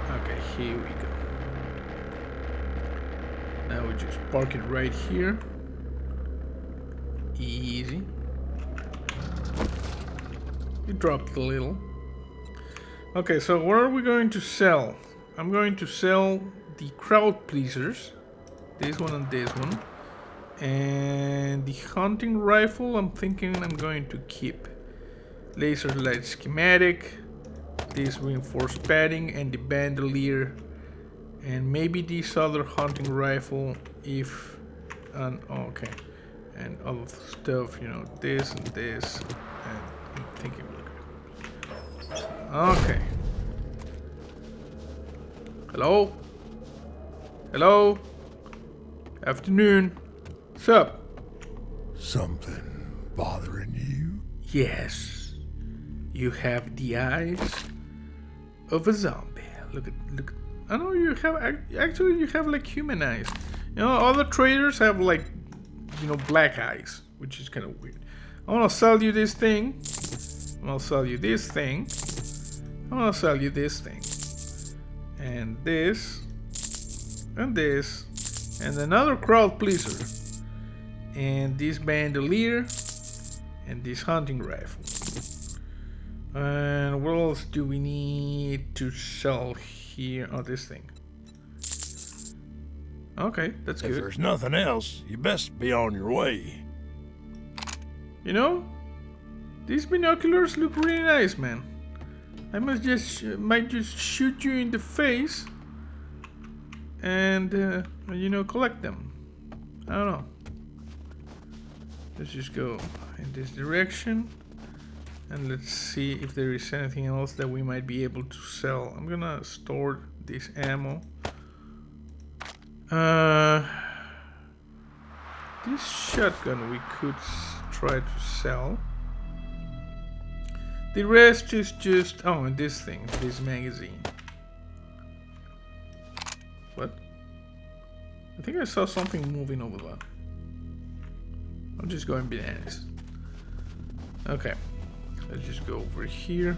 Okay, here we go. Now we just park it right here. Easy. You dropped a little. Okay, so what are we going to sell? I'm going to sell the crowd pleasers. This one and this one. And the hunting rifle, I'm thinking I'm going to keep. Laser light schematic, this reinforced padding, and the bandolier, and maybe this other hunting rifle if okay, and other stuff, you know, this and this, and I'm thinking we're good. Okay. Hello? Afternoon. What's up? Something bothering you? Yes. You have the eyes of a zombie. Look. I know you have actually you have like human eyes. You know, other traders have like, you know, black eyes, which is kind of weird. I want to sell you this thing. I'm gonna sell you this thing. I'm gonna sell you this thing, and this, and this, and another crowd pleaser, and this bandolier, and this hunting rifle. And what else do we need to sell here? Oh, this thing. Okay, that's good. If there's nothing else, you best be on your way. You know, these binoculars look really nice, man. I might just shoot you in the face and you know, collect them. I don't know. Let's just go in this direction and let's see if there is anything else that we might be able to sell. I'm gonna store this ammo. This shotgun we could try to sell. The rest is just... oh, and this thing, this magazine. What? I think I saw something moving over there. I'm just going bananas. Okay, let's just go over here.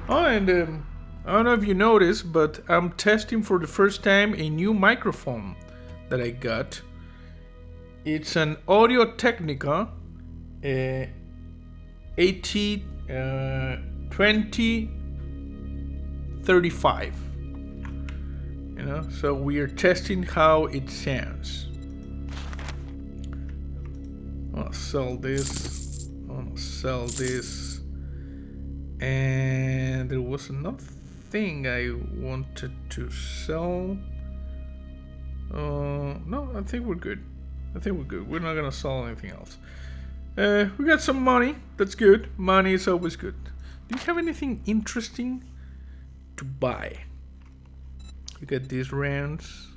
Oh, and I don't know if you noticed, but I'm testing for the first time a new microphone that I got. It's an Audio-Technica AT2035. You know, so we are testing how it sounds. I'll sell this. I'll sell this. And there was another thing I wanted to sell. No, I think we're good. We're not gonna sell anything else. We got some money. That's good. Money is always good. Do you have anything interesting to buy? You get these rounds.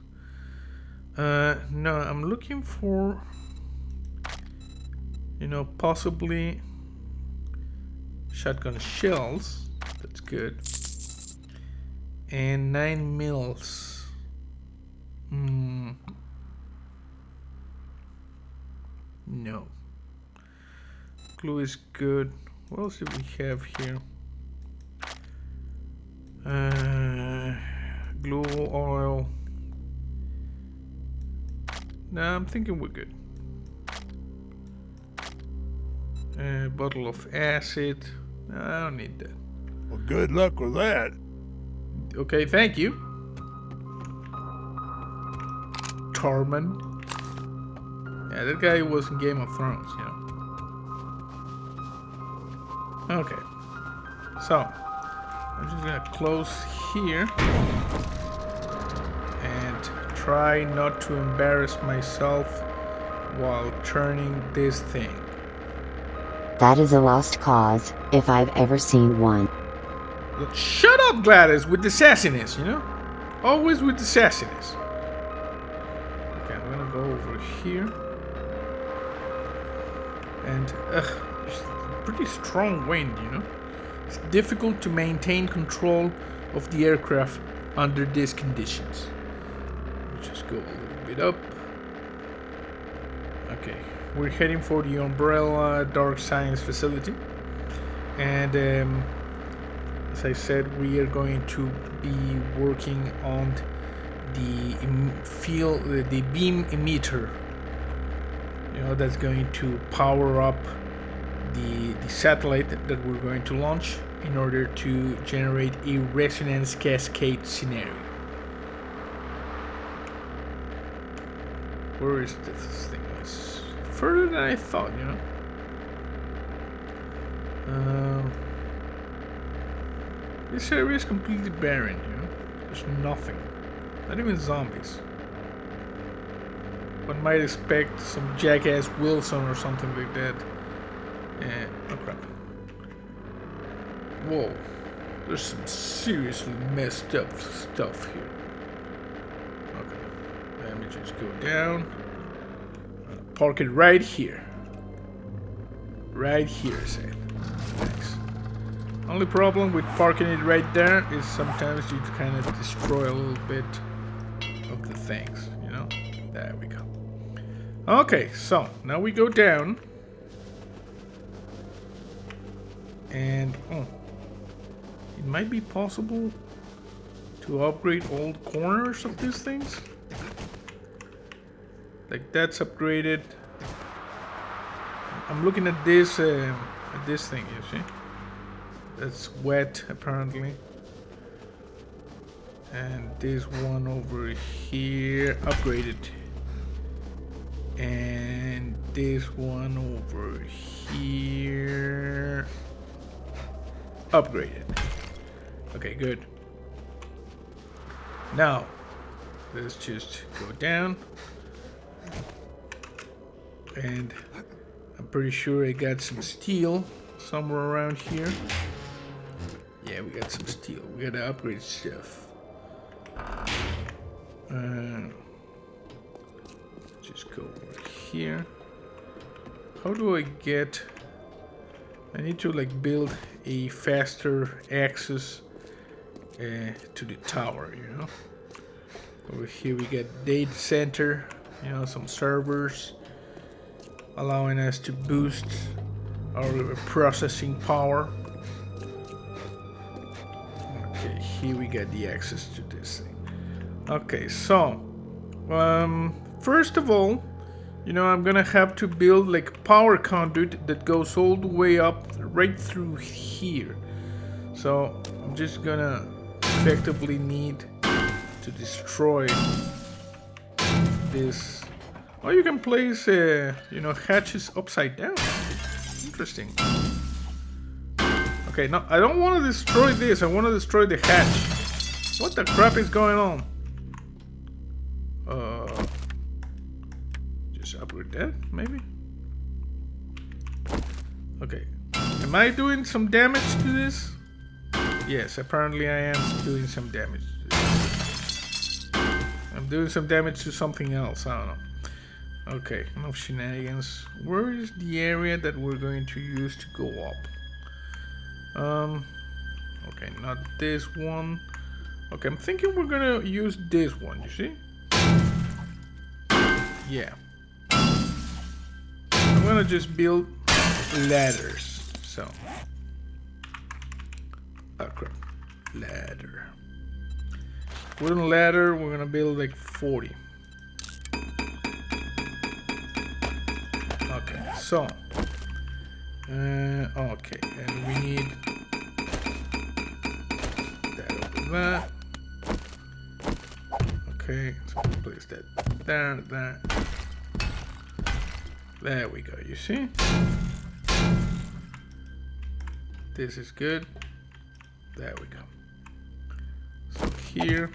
No, I'm looking for, you know, possibly shotgun shells. That's good. And 9 mils. No. Glue is good. What else do we have here? Glue, oil. Nah, I'm thinking we're good. Bottle of acid. No, I don't need that. Well, good luck with that. Okay, thank you. Tormund. Yeah, that guy was in Game of Thrones, you know. Okay. So, I'm just gonna close here and try not to embarrass myself while turning this thing. That is a lost cause, if I've ever seen one. Look, shut up, Gladys, with the sassiness, you know? Always with the sassiness. Okay, I'm gonna go over here. And, it's pretty strong wind, you know? It's difficult to maintain control of the aircraft under these conditions. Let's just go a little bit up. Okay, we're heading for the Umbrella Dark Science facility. And, as I said, we are going to be working on the beam emitter. You know, that's going to power up the satellite that we're going to launch in order to generate a Resonance Cascade scenario. Where is this thing? It's further than I thought, you know. This area is completely barren, you know. There's nothing. Not even zombies. One might expect some jackass Wilson or something like that. Oh crap. Whoa. There's some seriously messed up stuff here. Okay. Let me just go down. Park it right here. Right here, say. Thanks. Only problem with parking it right there is sometimes you kind of destroy a little bit of the things, you know? There we go. Okay, so now we go down. And, it might be possible to upgrade all corners of these things. Like that's upgraded. I'm looking at this thing, you see? That's wet, apparently. And this one over here, upgraded. And this one over here, upgraded. Okay, good. Now, let's just go down. And I'm pretty sure I got some steel somewhere around here. Yeah, we got some steel. We gotta upgrade stuff. Just go over here. How do I get... I need to like build a faster access to the tower, you know? Over here we got data center, you know, some servers allowing us to boost our processing power. Okay, here we got the access to this thing. Okay, so first of all, you know, I'm gonna have to build like a power conduit that goes all the way up right through here. So I'm just gonna effectively need to destroy this. Oh, you can place, you know, hatches upside down. Interesting. Okay, no, I don't want to destroy this. I want to destroy the hatch. What the crap is going on? Just upgrade that, maybe? Okay. Am I doing some damage to this? Yes, apparently I am doing some damage to this. I'm doing some damage to something else, I don't know. Okay, enough shenanigans. Where is the area that we're going to use to go up? Okay, not this one. Okay, I'm thinking we're gonna use this one, you see? Yeah. I'm gonna just build ladders, so. Oh crap, ladder. Wooden ladder, we're gonna build like 40. Okay, so. Okay, and we need that over that. Okay, so we'll place that there. There we go, you see? This is good. There we go. So here.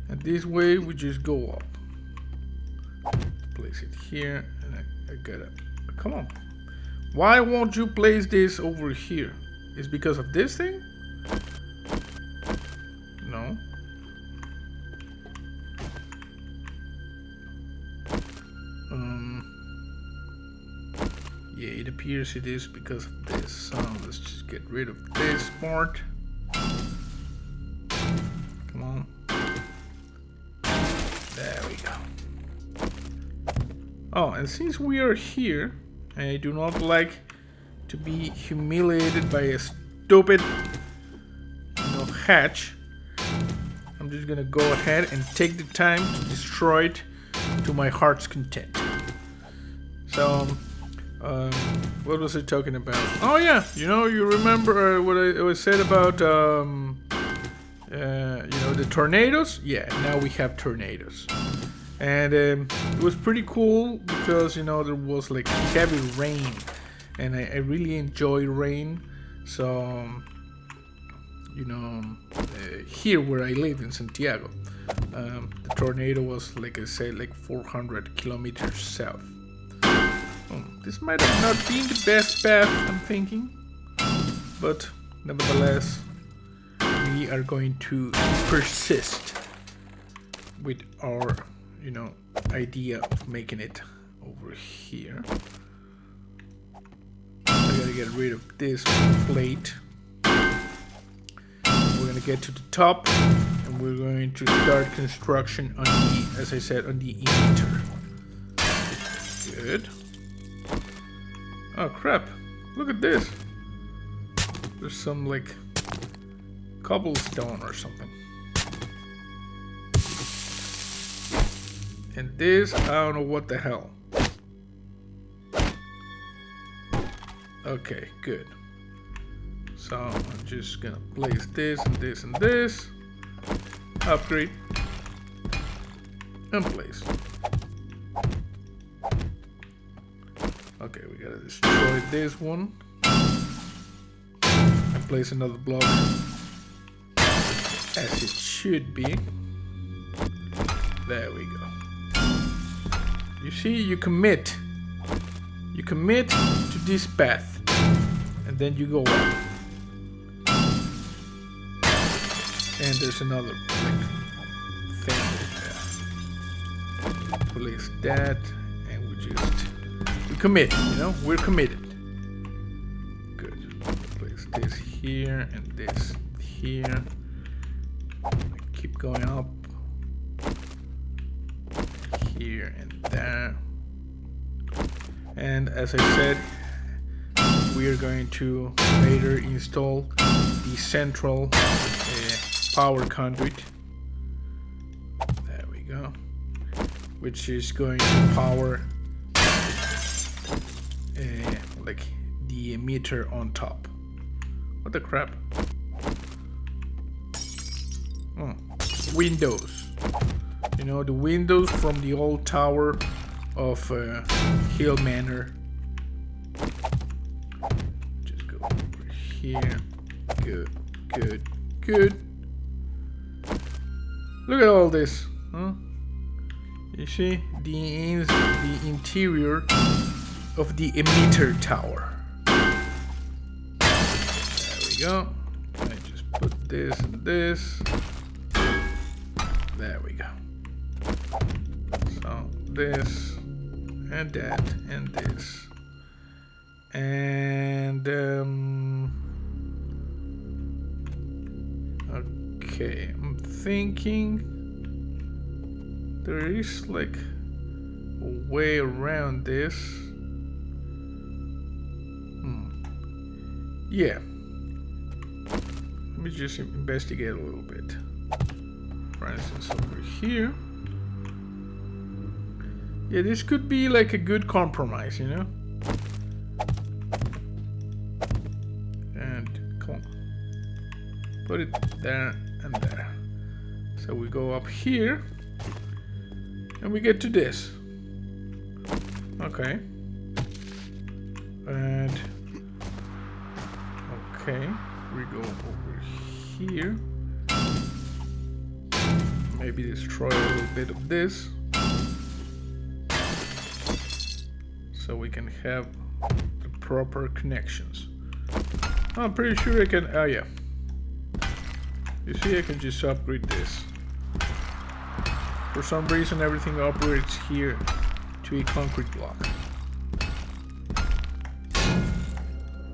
And this way we just go up. Place it here. And I gotta... Come on. Why won't you place this over here? Is it because of this thing? No. Yeah, it appears it is because of this. So let's just get rid of this part. Come on. There we go. Oh, and since we are here, I do not like to be humiliated by a stupid, hatch. I'm just gonna go ahead and take the time to destroy it to my heart's content. So, what was I talking about? Oh yeah, you remember what I said about, the tornadoes? Yeah, now we have tornadoes. And it was pretty cool because, there was like heavy rain. And I really enjoy rain. So, here where I live in Santiago, the tornado was, like I said, like 400 kilometers south. This might have not been the best path, I'm thinking. But, nevertheless, we are going to persist with our, idea of making it over here. I gotta gonna get rid of this plate. We're gonna get to the top, and we're going to start construction on the, as I said, on the emitter. Good. Oh crap! Look at this. There's some like cobblestone or something. And this, I don't know what the hell. Okay, good. So I'm just gonna place this and this and this. Upgrade. And place. Okay, we gotta destroy this one. And place another block. As it should be. There we go. You see, you commit. You commit to this path. And then you go up. And there's another like, thing there. Place that. And we commit, you know? We're committed. Good. Place this here and this here. Keep going up. Here and there. And as I said, we are going to later install the central power conduit. There we go. Which is going to power like the emitter on top. What the crap? Oh, windows. You know, the windows from the old tower of Hill Manor. Just go over here. Good, good, good. Look at all this, huh? You see the interior of the emitter tower. There we go. I just put this and this. There we go. So this and that and this. And okay, I'm thinking there is like a way around this. Yeah. Let me just investigate a little bit. For instance, over here. Yeah, this could be like a good compromise, you know? And come on. Put it there and there. So we go up here. And we get to this. Okay. And okay, we go over here. Maybe destroy a little bit of this. So we can have the proper connections. I'm pretty sure I can, oh yeah. You see, I can just upgrade this. For some reason, everything operates here to a concrete block.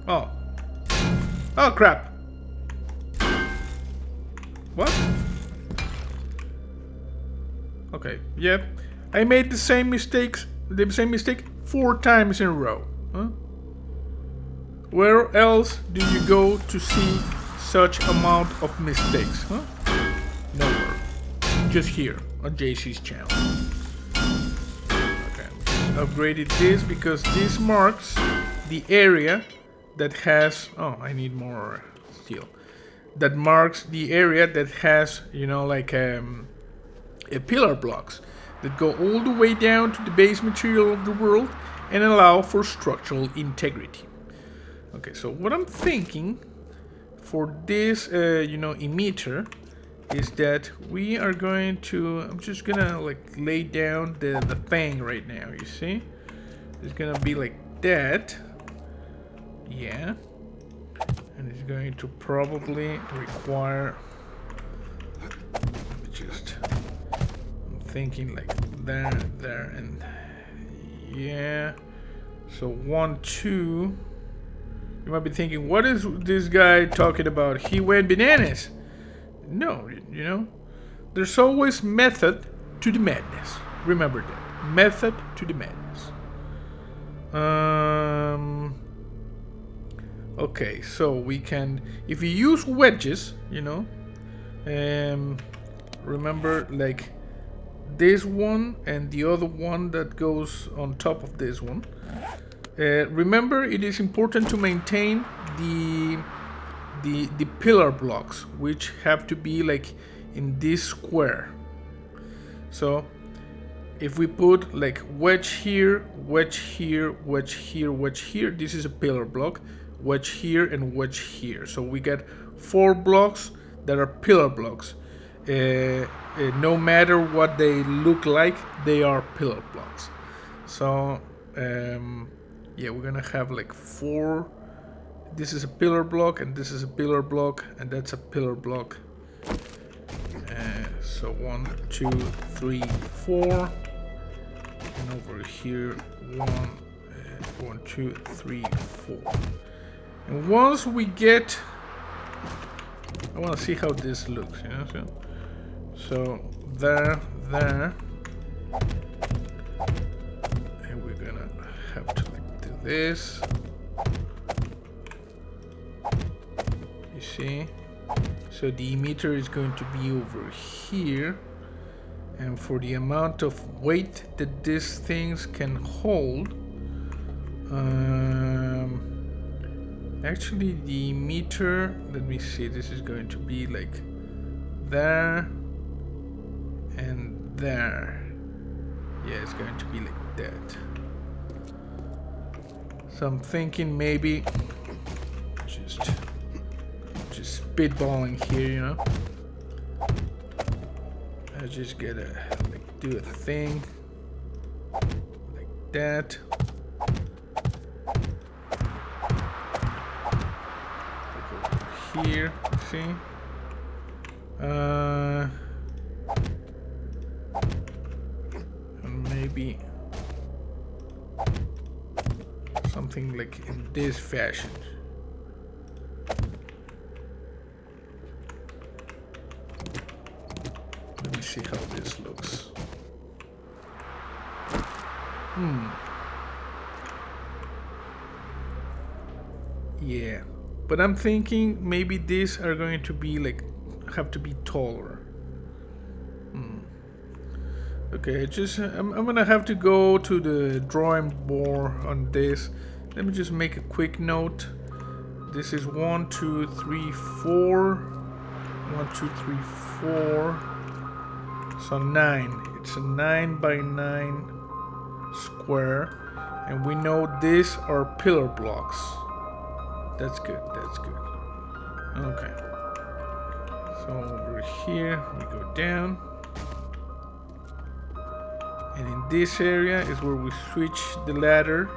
Oh. Oh, crap. What? Okay, yep. I made the same mistake 4 times in a row. Huh? Where else do you go to see such amount of mistakes? Huh? Nowhere. Just here on JC's channel. Okay, upgraded this because this marks the area that has. Oh, I need more steel. That marks the area that has, you know, like a pillar blocks that go all the way down to the base material of the world and allow for structural integrity. Okay, so what I'm thinking for this, you know, emitter is that we are going to, I'm just gonna like lay down the thing right now, you see? It's gonna be like that. Yeah. And it's going to probably require, just, I'm thinking like there, and yeah. So 1, 2, You might be thinking, what is this guy talking about? He went bananas. No, you know, there's always method to the madness. Remember that. Method to the madness. Okay, so we can, if you use wedges, you know, remember, like this one and the other one that goes on top of this one. Remember, it is important to maintain the pillar blocks, which have to be like in this square. So if we put like wedge here, wedge here, wedge here, wedge here, this is a pillar block. Wedge here and wedge here. So we get 4 blocks that are pillar blocks. No matter what they look like, they are pillar blocks. So yeah, we're gonna have like 4. This is a pillar block, and this is a pillar block, and that's a pillar block. So 1, 2, 3, 4, and over here 1, 2, 3, 4. And once we get, I want to see how this looks, you know. So there, and we're gonna have to like do this. You see? So the emitter is going to be over here, and for the amount of weight that these things can hold, actually the emitter, let me see, this is going to be like there and there. Yeah, it's going to be like that. So I'm thinking maybe just spitballing here, you know. I just gotta like do a thing like that. Like over here, see? And maybe something like in this fashion. Let me see how this looks. Yeah, but I'm thinking maybe these are going to be like, have to be taller. Okay, I'm gonna have to go to the drawing board on this. Let me just make a quick note. This is 1, 2, 3, 4. 1, 2, 3, 4. So 9. It's a 9 by 9 square, and we know these are pillar blocks. That's good. That's good. Okay. So over here we go down, and in this area is where we switch the ladder.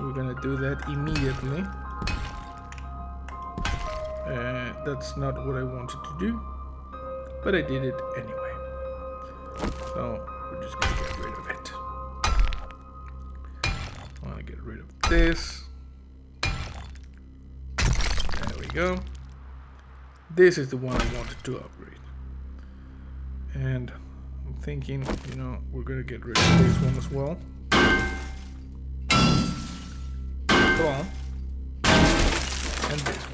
We're gonna do that immediately. That's not what I wanted to do, but I did it anyway. So we're just gonna get rid of it. I want to get rid of this. There we go. This is the one I wanted to upgrade. And I'm thinking, you know, we're gonna get rid of this one as well. Come on. And this one.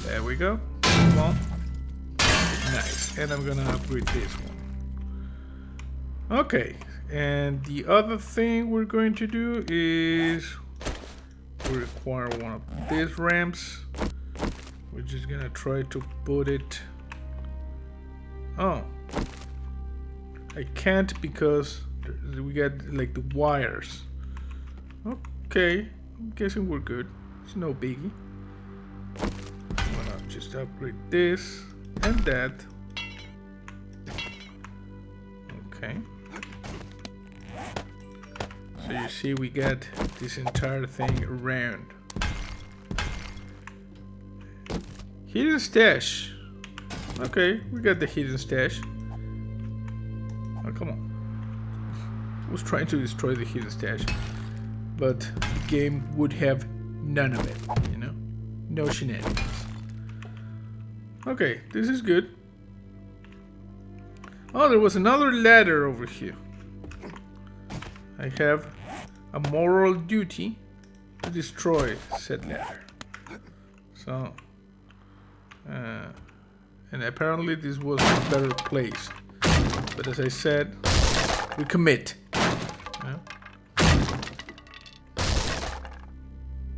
There we go. Come on. Nice. And I'm gonna upgrade this one. Okay. And the other thing we're going to do is we require one of these ramps. We're just gonna try to put it. Oh, I can't because we got like the wires. Okay, I'm guessing we're good. It's no biggie. I'm gonna just upgrade this and that. Okay. So you see we got this entire thing around. Hidden stash. Okay, we got the hidden stash. Oh, come on. I was trying to destroy the hidden stash. but the game would have none of it, you know? No shenanigans. Okay, this is good. Oh, there was another ladder over here. I have a moral duty to destroy said ladder. So, and apparently this was a better place. But as I said, we commit. You know?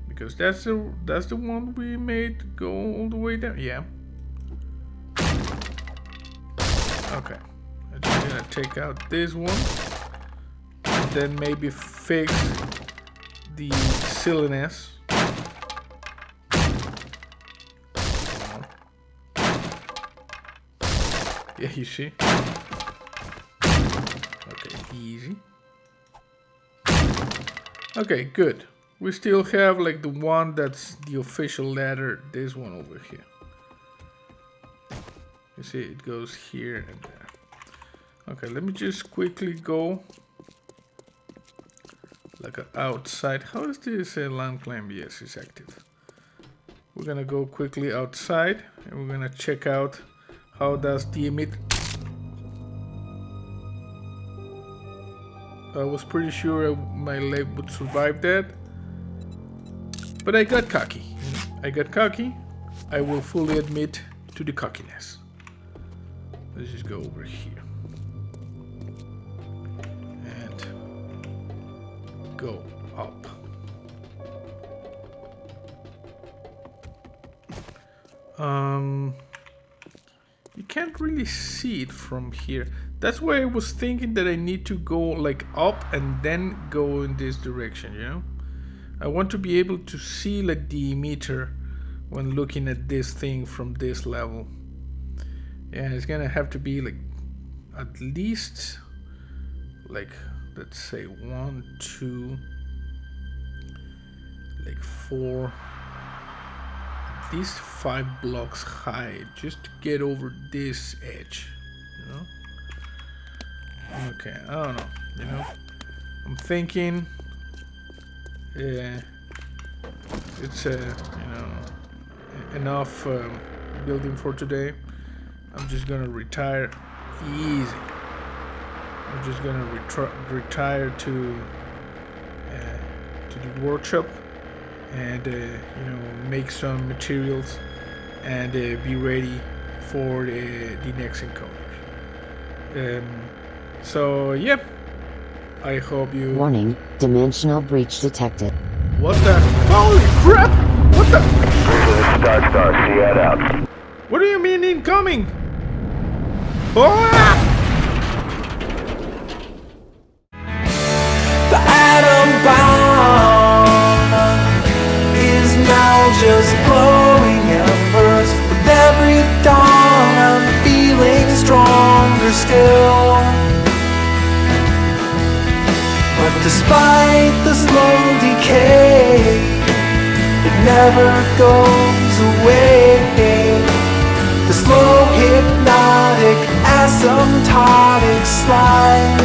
Because that's the one we made go all the way down. Yeah. Okay. I'm just gonna take out this one. And then maybe fix the silliness. Yeah, you see? Okay, easy. Okay, good. We still have like the one that's the official ladder, this one over here. You see, it goes here and there. Okay, let me just quickly go like outside. How is this land climb? Yes, it's active. We're gonna go quickly outside and we're gonna check out how does the emitter. I was pretty sure my leg would survive that, but I got cocky. I will fully admit to the cockiness. Let's just go over here and go up. You can't really see it from here. That's why I was thinking that I need to go like up and then go in this direction, you know? I want to be able to see like the emitter when looking at this thing from this level. Yeah, it's gonna have to be like at least like, let's say 1, 2, like 4, at least 5 blocks high just to get over this edge, you know? Okay, I don't know, you know? I'm thinking it's you know, enough building for today. I'm just gonna retire easy. I'm just gonna retire to the workshop and you know, make some materials and be ready for the next encounter. So yeah, I hope you. Warning, dimensional breach detected. What the? Holy crap! What the? Star, see that out. What do you mean incoming? Ah! The atom bomb is now just glowing embers. With every dawn, I'm feeling stronger still. But despite the slow decay, it never goes away. The slow, hypnotic, asymptotic slide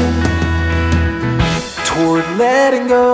toward letting go.